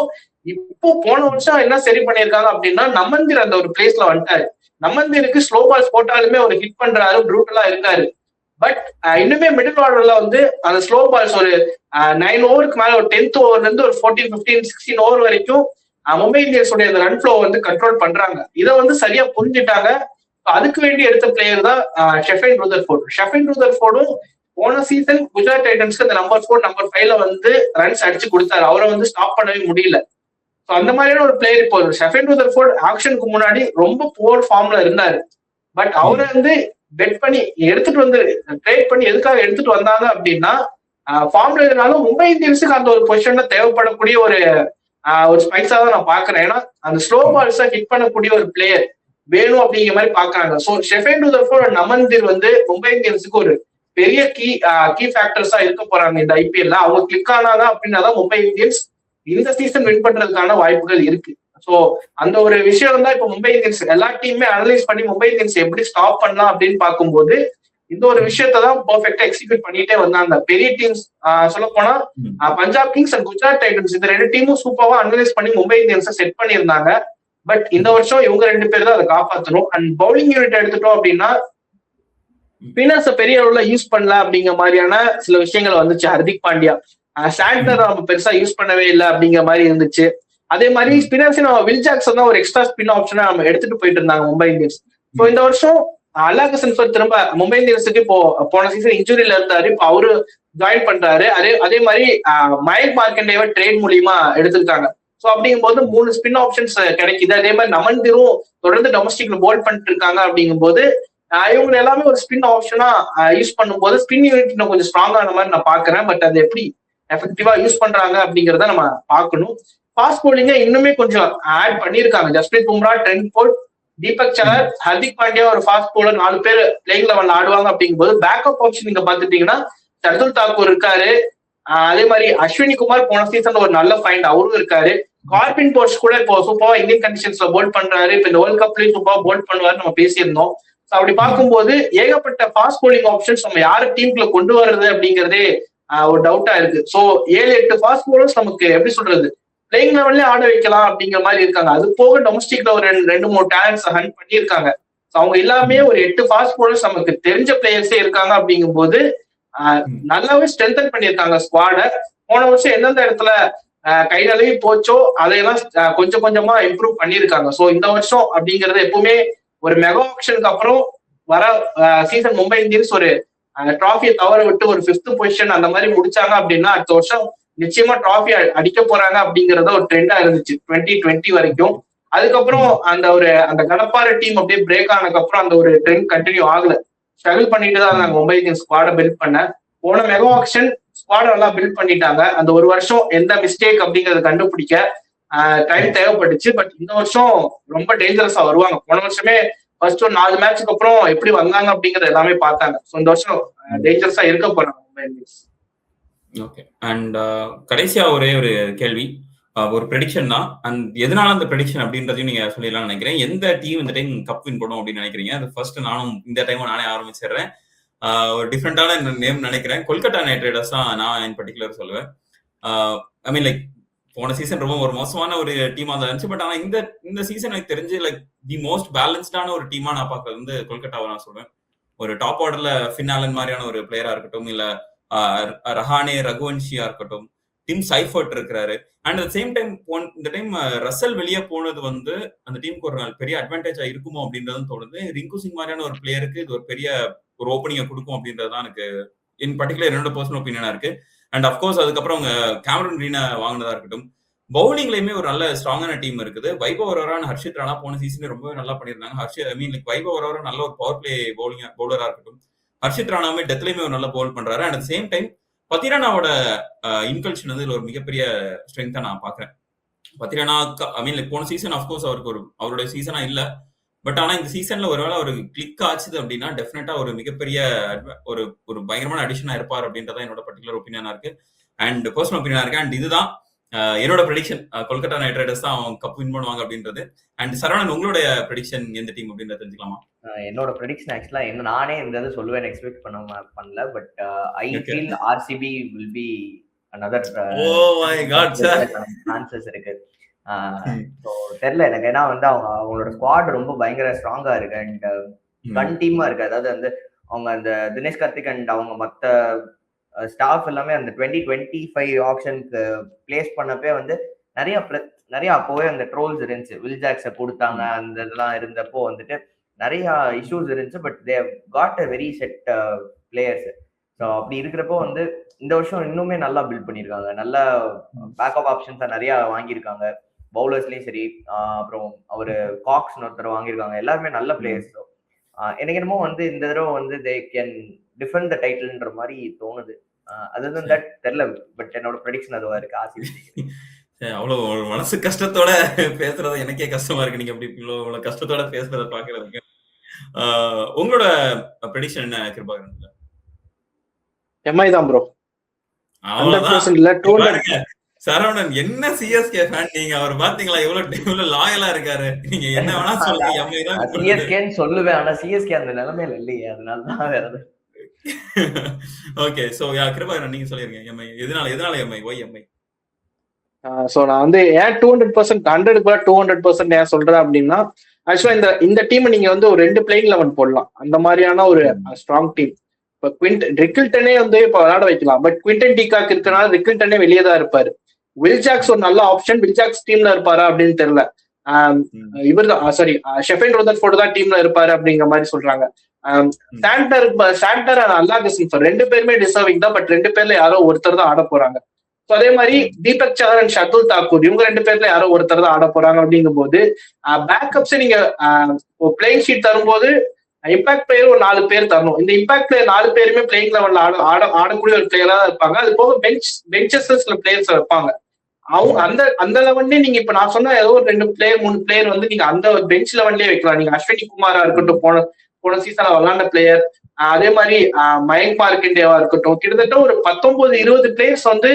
இப்போ போன வருஷம் என்ன சரி பண்ணியிருக்காங்க அப்படின்னா, நமந்தீர் அந்த ஒரு பிளேஸ்ல வந்துட்டாரு. நமந்தீருக்கு ஸ்லோ பால்ஸ் போட்டாலுமே ஒரு ஹிட் பண்றாரு, ப்ரூட்டலா இருக்காரு. பட் இன்னுமே மிடில் ஆர்டர்ல வந்து அந்த ஸ்லோ பால்ஸ் ஒரு 9 ஓவருக்கு மேல ஒரு 10th ஓவர்ல இருந்து ஒரு 14, 15, 16 ஓவர் வரைக்கும் மும்பை இந்தியன்ஸோட இந்த ரன் ஃப்ளோ வந்து கண்ட்ரோல் பண்றாங்க. இதை வந்து சரியா புரிஞ்சுட்டாங்க. அதுக்கு வேண்டி எடுத்த பிளேயர் தான் ஷெஃபைன் ரூதர்ஃபோர்ட். ஷெஃபைன் ரூதர்ஃபோர்டும் போன சீசன் குஜராத் டைட்டன்ஸ்க்கு அந்த நம்பர் 4, நம்பர் 5ல வந்து ரன்ஸ் அடிச்சு கொடுத்தாரு. அவரை வந்து ஸ்டாப் பண்ணவே முடியல. ஸோ அந்த மாதிரியான ஒரு பிளேயர் இப்போ ஷெஃபைன் ரூதர்ஃபோர்ட் ஆக்ஷனுக்கு முன்னாடி ரொம்ப புவர் ஃபார்ம்ல இருந்தாரு. பட் அவரை வந்து பெட் பண்ணி எடுத்துட்டு வந்து ட்ரேட் பண்ணி எதுக்காக எடுத்துட்டு வந்தாங்க அப்படின்னா, ஃபார்ம்ல இருந்தாலும் மும்பை இந்தியன்ஸுக்கு அந்த ஒரு பொசிஷன்ல தேவைப்படக்கூடிய ஒரு ஸ்பைஸா தான் நான் பாக்குறேன். ஏன்னா அந்த ஸ்லோ பால்ஸா ஹிட் பண்ணக்கூடிய ஒரு பிளேயர் வேணும் அப்படிங்கிற மாதிரி பாக்குறாங்க. ஸோ ஷெஃபைன் ரூதர்ஃபோர்ட், நமந்தீர் வந்து மும்பை இந்தியன்ஸுக்கு ஒரு பெரிய கீ ஃபேக்டர்ஸா இருக்க போறாங்க இந்த ஐபிஎல்ல. அவங்க கிளிக் ஆனாதான் அப்படின்னாதான் மும்பை இந்தியன்ஸ் இந்த சீசன் வின் பண்றதுக்கான வாய்ப்புகள் இருக்கு. சோ அந்த ஒரு விஷயம் தான் இப்ப மும்பை இந்தியன்ஸ் எல்லா டீமுமே அனலைஸ் பண்ணி மும்பை இந்தியன்ஸ் எப்படி ஸ்டாப் பண்ணலாம் அப்படின்னு பார்க்கும்போது இந்த ஒரு விஷயத்தான் பெர்ஃபெக்டா எக்ஸிக்யூட் பண்ணிட்டே வந்தாங்க. பெரிய டீம்ஸ் சொல்ல போனா Punjab Kings and Gujarat Titans இந்த 2 டீமும் சூப்பரா அனலைஸ் பண்ணி மும்பை இந்தியன்ஸை செட் பண்ணியிருந்தாங்க. பட் இந்த வருஷம் இவங்க 2 பேர் தான் அதை காப்பாற்றணும். அண்ட் பவுலிங் யூனிட் எடுத்துட்டோம் அப்படின்னா ஸ்பின்னர்ஸை பெரிய அளவுல யூஸ் பண்ணல அப்படிங்கிற மாதிரியான சில விஷயங்கள் வந்துச்சு. ஹர்திக் பாண்டியா, சாண்டர் நம்ம பெருசா யூஸ் பண்ணவே இல்லை அப்படிங்கிற மாதிரி இருந்துச்சு. அதே மாதிரி ஸ்பின்னர்ஸ் நம்ம வில் ஜாக்சன் தான் ஒரு எக்ஸ்ட்ரா ஸ்பின் ஆப்ஷனா நம்ம எடுத்துட்டு போயிட்டு இருந்தாங்க மும்பை இந்தியன்ஸ். இப்போ இந்த வருஷம் அல்லாஹ் திரும்ப மும்பை இந்தியன்ஸுக்கு இப்போ போன சீசன் இன்ஜுரியில இருந்தாரு, இப்போ அவரு ஜாயின் பண்றாரு. அதே மாதிரி மயங்க் மார்க்கண்டேவை ட்ரேட் மூலியமா எடுத்துக்கிட்டாங்க. ஸோ அப்படிங்கும் போது 3 ஸ்பின் ஆப்ஷன்ஸ் கிடைக்குது. அதே மாதிரி நமந்தீரும் தொடர்ந்து டொமஸ்டிக்ல போல் பண்ணிட்டு இருக்காங்க. அப்படிங்கும் போது இவங்க எல்லாமே ஒரு ஸ்பின் ஆப்ஷனா யூஸ் பண்ணும்போது ஸ்பின் யூனிட் இன்னும் கொஞ்சம் ஸ்ட்ராங்கான மாதிரி நான் பாக்குறேன். பட் அது எப்படி எஃபெக்டிவா யூஸ் பண்றாங்க அப்படிங்கறத நம்ம பார்க்கணும். ஃபாஸ்ட் போலிங்க இன்னுமே கொஞ்சம் ஆட் பண்ணிருக்காங்க. ஜஸ்பிரீத் பும்ரா, ட்ரெண்ட் போல்ட், தீபக் சஹர், ஹர்திக் பாண்டியா ஒரு ஃபாஸ்ட் போலர் 4 பேர் பிளேயிங் லெவல்ல ஆடுவாங்க. அப்படிங்கும்போது பேக்கப் ஆப்ஷன் நீங்க பாத்துட்டீங்கன்னா ஷர்துல் தாக்கூர் இருக்காரு. அதே மாதிரி அஸ்வினி குமார் போன சீசன்ல ஒரு நல்ல ஃபைண்ட் அவரும் இருக்காரு. கார்பின் போர்ஸ் கூட இப்போ சூப்பரா இந்தியன் கண்டிஷன்ஸ்ல போல்ட் பண்றாரு. இப்ப இந்த வேர்ல்ட் கப்லயும் சூப்பரா போல்ட் பண்ணுவாரு நம்ம பேசியிருந்தோம். அப்படி பார்க்கும்போது ஏகப்பட்ட ஃபாஸ்ட் போலிங் ஆப்ஷன்ஸ் நம்ம யாரு டீமுக்குள்ள கொண்டு வர்றது அப்படிங்கறதே ஒரு டவுட்டா இருக்கு. சோ 7-8 ஃபாஸ்ட் போலர்ஸ் நமக்கு எப்படி சொல்றது பிளேயிங் லெவல்லே ஆட வைக்கலாம் அப்படிங்கிற மாதிரி இருக்காங்க. அது போக டொமஸ்டிக்ல ஒரு 2-3 டேலண்ட்ஸ் ஹண்ட் பண்ணியிருக்காங்க. அவங்க எல்லாமே ஒரு 8 ஃபாஸ்ட் போலர்ஸ் நமக்கு தெரிஞ்ச பிளேயர்ஸே இருக்காங்க. அப்படிங்கும் போது நல்லாவே ஸ்ட்ரென்தன் பண்ணியிருக்காங்க ஸ்குவாட. போன வருஷம் எந்தெந்த இடத்துல கை நழுவி போச்சோ அதையெல்லாம் கொஞ்சம் கொஞ்சமா இம்ப்ரூவ் பண்ணியிருக்காங்க. ஸோ இந்த வருஷம் அப்படிங்கிறது எப்பவுமே ஒரு மெகா ஆக்ஷனுக்கு அப்புறம் வர சீசன் மும்பை இந்தியன்ஸ் ஒரு டிராஃபியை தவற விட்டு ஒரு 5th பொசிஷன் அந்த மாதிரி முடிச்சாங்க அப்படின்னா அடுத்த வருஷம் நிச்சயமா டிராஃபி அடிக்க போறாங்க அப்படிங்கறத ஒரு ட்ரெண்டா இருந்துச்சு 2020 வரைக்கும். அதுக்கப்புறம் அந்த கடப்பார டீம் அப்படியே பிரேக் ஆனதுக்கு அப்புறம் அந்த ஒரு ட்ரெண்ட் கண்டினியூ ஆகல. ஸ்ட்ரகிள் பண்ணிட்டு தான் நாங்க மும்பை இந்தியன்ஸ் ஸ்குவாட பில்ட் பண்ண. போன மெகா ஆக்ஷன் ஸ்குவாட நல்லா பில்ட் பண்ணிட்டாங்க. அந்த ஒரு வருஷம் எந்த மிஸ்டேக் அப்படிங்கறத கண்டுபிடிக்க டைம் தேவைப்பட்டுச்சு. பட் இந்த வருஷம் ரொம்ப டேஞ்சரஸா வருவாங்க. போன வருஷமே ஃபர்ஸ்ட் ஒரு 4 மேட்சுக்கு அப்புறம் எப்படி வந்தாங்க அப்படிங்கறது எல்லாமே பார்த்தாங்க. ஸோ இந்த வருஷம் டேஞ்சரஸா இருக்க போறாங்க மும்பை இந்தியன்ஸ். ஓகே. அண்ட் கடைசியா ஒரே ஒரு கேள்வி, ஒரு ப்ரெடிக்ஷன் தான். அண்ட் எதனால அந்த ப்ரெடிக்ஷன் அப்படின்றதையும் நீங்க சொல்லிடலாம் நினைக்கிறேன். எந்த டீம் இந்த டைம் கப் வின் பண்ணும் அப்படின்னு நினைக்கிறீங்க? அது ஃபர்ஸ்ட் நானும் இந்த டைம் நானே ஆரம்பிச்சிடுறேன். ஒரு டிஃப்ரெண்டான நேம் நினைக்கிறேன். கொல்கத்தா நைட் ரைடர்ஸ் தான் நான் இன் பர்டிகுலர் சொல்லுவேன். ஐ மீன் லைக் போன சீசன் ரொம்ப ஒரு மோசமான ஒரு டீமா தான் இருந்துச்சு. பட் ஆனா இந்த சீசன் எனக்கு தெரிஞ்சு லைக் தி மோஸ்ட் பேலன்ஸ்டான ஒரு டீமா நான் பார்க்கறது வந்து கொல்கத்தாவை நான் சொல்வேன். ஒரு டாப் ஆர்டர்ல ஃபின் ஆலன் மாதிரியான ஒரு பிளேயரா இருக்கட்டும், இல்ல ரஹானே, ரகுவன்ஷியா இருக்கட்டும், டிம் சைஃபர்ட் இருக்கிறாரு. அண்ட் அட் சேம் டைம் இந்த டைம் ரசல் வெளியே போனது வந்து அந்த டீமுக்கு ஒரு பெரிய அட்வான்டேஜா இருக்குமோ அப்படின்றதும் தோணுது. ரிங்கு சிங் மாதிரியான ஒரு பிளேயருக்கு இது ஒரு பெரிய ஒரு ஓப்பனிங்கை கொடுக்கும் அப்படின்றது தான் எனக்கு இன் பர்டிகுலர் என்னோட பர்சனல் ஒப்பீனியனா இருக்கு. அண்ட் அப்கோர்ஸ் அதுக்கப்புறம் அவங்க கேமரன் கிரீனை வாங்கினதா இருக்கட்டும். பவுலிங்லயுமே ஒரு நல்ல ஸ்ட்ராங்கான டீம் இருக்குது. வைபவ் அரோரா, ஹர்ஷித் ராணா போன சீசன்ல ரொம்பவே நல்லா பண்ணியிருந்தாங்க. வைபவ் அரோரா நல்ல ஒரு பவர் பிளே பவுலரா இருக்கட்டும். ஹர்ஷித் ராணாவே டெத்லயுமே ஒரு நல்ல பவுல் பண்றாரு. அண்ட் அட் சேம் டைம் பத்திரானாவோட இன்கல்ஷன் வந்து ஒரு மிகப்பெரிய ஸ்ட்ரென்த்தா நான் பாக்குறேன். பத்திரானா ஐ மீன் போன சீசன் அப்கோர்ஸ் அவருக்கு அவருடைய சீசனா இல்ல. பட் ஆனா இந்த சீசன்ல ஒருவேளை ஒரு கிளிக் ஆச்சுது அப்படின்னா டெஃபினட்டா ஒரு மிகப்பெரிய ஒரு பயங்கரமான அடிஷனா இருப்பார் அப்படின்றத என்னோட பர்டிகுலர் ஒப்பீனியனா இருக்கு. அண்ட் பர்சனல் ஒப்பீனியனா இருக்கு. அண்ட் இதுதான் என்னோட ப்ரெடிக்ஷன் கொல்கத்தா நைட் ரைடர்ஸ் தான் அவங்க கப் வின் பண்ணுவாங்க அப்படின்றது. அண்ட் சரவணன், உங்களுடைய ப்ரெடிக்ஷன் எந்த டீம் அப்படின்றத தெரிஞ்சுக்கலாமா? என்னோட ப்ரெடிக்ஷன் ஆக்சுவலா என்ன நானே இந்த இது சொல்லுவேன் எக்ஸ்பெக்ட் பண்ணல. But I feel RCB will be another chances இருக்கு. தெரியல எனக்கு, ஏன்னா வந்து அவங்களோட ஸ்குவாட் ரொம்ப பயங்கர ஸ்ட்ராங்கா இருக்கு அண்ட் கன் டீமா இருக்கு. அதாவது வந்து அவங்க அந்த தினேஷ் கார்த்திக் அண்ட் அவங்க மத்த ஸ்டாஃப் எல்லாமே அந்த 2025 ஆப்ஷனுக்கு பிளேஸ் பண்ணப்பே வந்து நிறைய அப்போவே அந்த ட்ரோல்ஸ் இருந்துச்சு. வில் ஜாக்ஸை கொடுத்தாங்க அந்த இதெல்லாம் இருந்தப்போ வந்துட்டு நிறைய இஷ்யூஸ் இருந்துச்சு. But they got a very set players. So அப்படி இருக்கிறப்போ வந்து இந்த வருஷம் இன்னுமே நல்லா பில்ட் பண்ணியிருக்காங்க. நல்ல பேக்கப் ஆப்ஷன்ஸா நிறைய வாங்கியிருக்காங்க. பவுலர்ஸ்லயும் சரி, அப்புறம் அவரு காக்ஸ் ஒருத்தர் வாங்கியிருக்காங்க. எல்லாருமே நல்ல பிளேயர்ஸ். எனக்கு என்னமோ வந்து இந்த தடவை வந்து தே கேன் டிஃபெண்ட் த டைட்டில்ன்ற மாதிரி தோணுது. அதுதான் தட் தெரியல. பட் என்னோட ப்ரெடிக்ஷன் அதுவா இருக்கு. ஆர்சிபி. அவ்வளவு மனசு கஷ்டத்தோட பேசுறது எனக்கே கஷ்டமா இருக்கு. நீங்க அப்படி இவ்வளவு கஷ்டத்தோட பேசுறத பாக்குறதுக்கு. உங்களோட ப்ரெடிக்ஷன் என்ன கிருபாகரன்? எம்ஐ தான் ப்ரோ. சரவணன் என்ன சிஎஸ்கே ஃபேன் நீங்க? அவர் பாத்தீங்களா எவ்வளவு லாயலா இருக்காரு. நீங்க என்ன வேணா சொல்லுங்க, எம்ஐ தான் சிஎஸ்கேன்னு சொல்லுவேன். ஆனா சிஎஸ்கே அந்த நிலைமையில இல்லையே, அதனால தான் வேற. ஓகே, சோ கிருபாகரன் நீங்க சொல்லிருங்க எம்ஐ எதனால எம்ஐ, ஒய் எம்ஐ? சோ நான் வந்து ஏன் 200% 200% ஏன் சொல்றேன் அப்படின்னா, ஆக்சுவலா இந்த டீம் நீங்க வந்து ஒரு 2 பிளேயிங் 11 போடலாம். அந்த மாதிரியான ஒரு ஸ்ட்ராங் டீம். இப்ப ரிக்கில்டனே வந்து இப்ப விளையாட வைக்கலாம். பட் குவிண்டன் டிகாக் இருக்கனால ரிக்கில்டனே வெளியே தான் இருப்பாரு. வில் ஜாக்ஸ் ஒரு நல்ல ஆப்ஷன். வில் ஜாக்ஸ் டீம்ல இருப்பாரா அப்படின்னு தெரியல. இவர் தான் சாரி ஷெஃபன் ரோதர்ஃபோர்டு தான் டீம்ல இருப்பாரு அப்படிங்கிற மாதிரி சொல்றாங்க. சாண்டர் அல்லாகசன் 2 பேருமே டிசர்விங் தான். பட் 2 பேர்ல யாரோ ஒருத்தர் தான் ஆட போறாங்க. ஸோ அதே மாதிரி தீபக் சஹர் அண்ட் ஷர்துல் தாக்கூர் இவங்க 2 பேர்ல யாரோ ஒருத்தர் தான் ஆட போறாங்க. அப்படிங்கும் போது பேக்கப்ஸ் நீங்க பிளேயிங் ஷீட் தரும்போது இம்பாக்ட் பிளேயர் ஒரு 4 பேர் தரணும். இந்த இம்பாக்ட் பிளேயர் 4 பேருமே பிளேயிங் லெவல்ல ஆடக்கூடிய ஒரு பிளேயரா தான் இருப்பாங்க. அது போக பெஞ்சஸ்ல சில பிளேயர்ஸ் வைப்பாங்க. அவங்க அந்த லெவல்லே நீங்க இப்ப நான் சொன்ன ஏதோ ஒரு 2 பிளேயர் 3 பிளேயர் வந்து நீங்க அந்த பெஞ்ச் லெவல்லே வைக்கலாம். நீங்க அஸ்வினி குமாரா இருக்கட்டும், போன சீசன்ல விளையாண்ட பிளேயர், அதே மாதிரி மயங்க் மார்க்கண்டேவா இருக்கட்டும், கிட்டத்தட்ட ஒரு 19-20 பிளேயர்ஸ் வந்து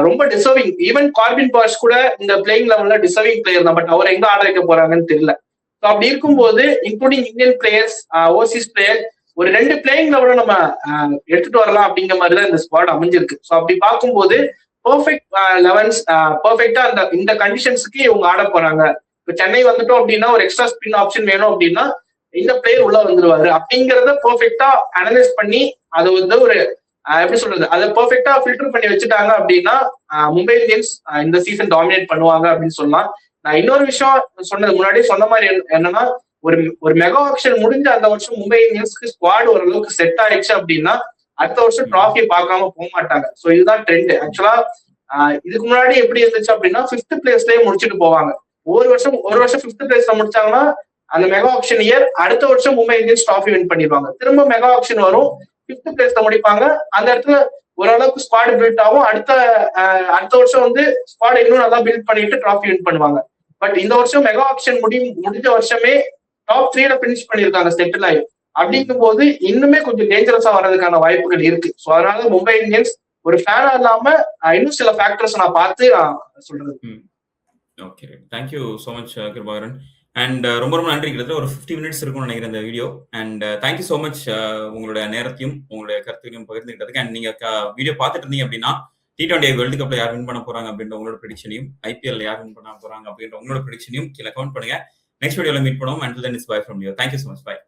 ரொம்ப டிசர்விங். ஈவன் கார்பின் பாஷ் கூட இந்த பிளேயிங் லெவல்ல டிசர்விங் பிளேயர் தான். பட் அவர் எங்க ஆட வைக்க போறாங்கன்னு தெரியல. ஸோ அப்படி இருக்கும்போது including Indian players, Overseas player, ஒரு 2 பிளேயிங் லெவலும் நம்ம எடுத்துட்டு வரலாம் அப்படிங்கிற மாதிரி தான் இந்த ஸ்குவாட் அமைஞ்சிருக்கு. ஸோ அப்படி பார்க்கும்போது பெர்ஃபெக்ட் 11 பெர்ஃபெக்டா இந்த கண்டிஷன்ஸுக்கு இவங்க ஆட போறாங்க. இப்போ சென்னை வந்துட்டோம் அப்படின்னா ஒரு எக்ஸ்ட்ரா ஸ்பின் ஆப்ஷன் வேணும் அப்படின்னா இந்த பிளேயர் உள்ள வந்துருவாரு அப்படிங்கறத பெர்ஃபெக்டா அனலைஸ் பண்ணி அதை வந்து ஒரு எப்படி சொல்றது, அதை பெர்ஃபெக்டா ஃபில்டர் பண்ணி வச்சுட்டாங்க அப்படின்னா மும்பை இந்தியன்ஸ் இந்த சீசன் டாமினேட் பண்ணுவாங்க அப்படின்னு சொல்லலாம். நான் இன்னொரு விஷயம் சொன்னது முன்னாடியே சொன்ன மாதிரி என்னன்னா, ஒரு மெகா ஆக்ஷன் முடிஞ்ச அந்த வருஷம் மும்பை இந்தியன்ஸ்க்கு ஸ்குவாட் ஓரளவுக்கு செட் ஆயிடுச்சு அப்படின்னா அடுத்த வருஷம் டிராஃபியை பார்க்காம போக மாட்டாங்க. ஸோ இதுதான் ட்ரெண்ட். ஆக்சுவலா இதுக்கு முன்னாடி எப்படி இருந்துச்சு அப்படின்னா 5th பிளேஸ்லயே முடிச்சுட்டு போவாங்க. ஒரு வருஷம் 5th பிளேஸ்ல முடிச்சாங்கன்னா அந்த மெகா ஆக்ஷன் இயர் அடுத்த வருஷம் மும்பை இந்தியன்ஸ் டிராஃபி வின் பண்ணிடுவாங்க. திரும்ப மெகா ஆக்ஷன் வரும், 5th பிளேஸ்ல முடிப்பாங்க. அந்த இடத்துல ஓரளவுக்கு ஸ்குவாட் பில்ட் ஆகும். அடுத்த வருஷம் வந்து ஸ்குவாட் இன்னும் நல்லா பில்ட் பண்ணிட்டு டிராஃபி வின் பண்ணுவாங்க. பட் இந்த வருஷம் மெகா ஆக்ஷன் முடிஞ்ச வருஷமே டாப் 3ல பினிஷ் பண்ணிருக்காங்க செட்டில் ஆகி. அப்படிங்கும் போது இன்னுமே கொஞ்சம் டேஞ்சரஸா வர்றதுக்கான வாய்ப்புகள் இருக்கு. ஸோ அதனால மும்பை இந்தியன்ஸ் ஒரு ஃபேனா இல்லாம இன்னும் சில ஃபேக்டர்ஸ் நான் பார்த்து சொல்றது. Okay, thank you so much Kirubakaran. And ரொம்ப நன்றி. கிட்டத்தட்ட ஒரு 50 மினிட்ஸ் இருக்கும்னு நினைக்கிறேன் இந்த video. And thank you so much உங்களுடைய நேரத்தையும் உங்களுடைய கருத்துக்களையும் பகிர்ந்துக்கிட்டதுக்கு. அண்ட் நீங்க வீடியோ பார்த்துட்டு இருந்தீங்க அப்படின்னா T20 வேர்ல்டு கப்ல யார் வின் பண்ண போறாங்க அப்படின்ற உங்களோட ப்ரெடிக்ஷனையும், IPL யார் வின் பண்ண போறாங்க அப்படின்ற உங்களோட ப்ரெடிக்ஷனையும் கீழே கமெண்ட் பண்ணுங்க. நெக்ஸ்ட் வீடியோல மீட் பண்ணுவோம். Until then, it's bye from you. Thank you so much. Bye.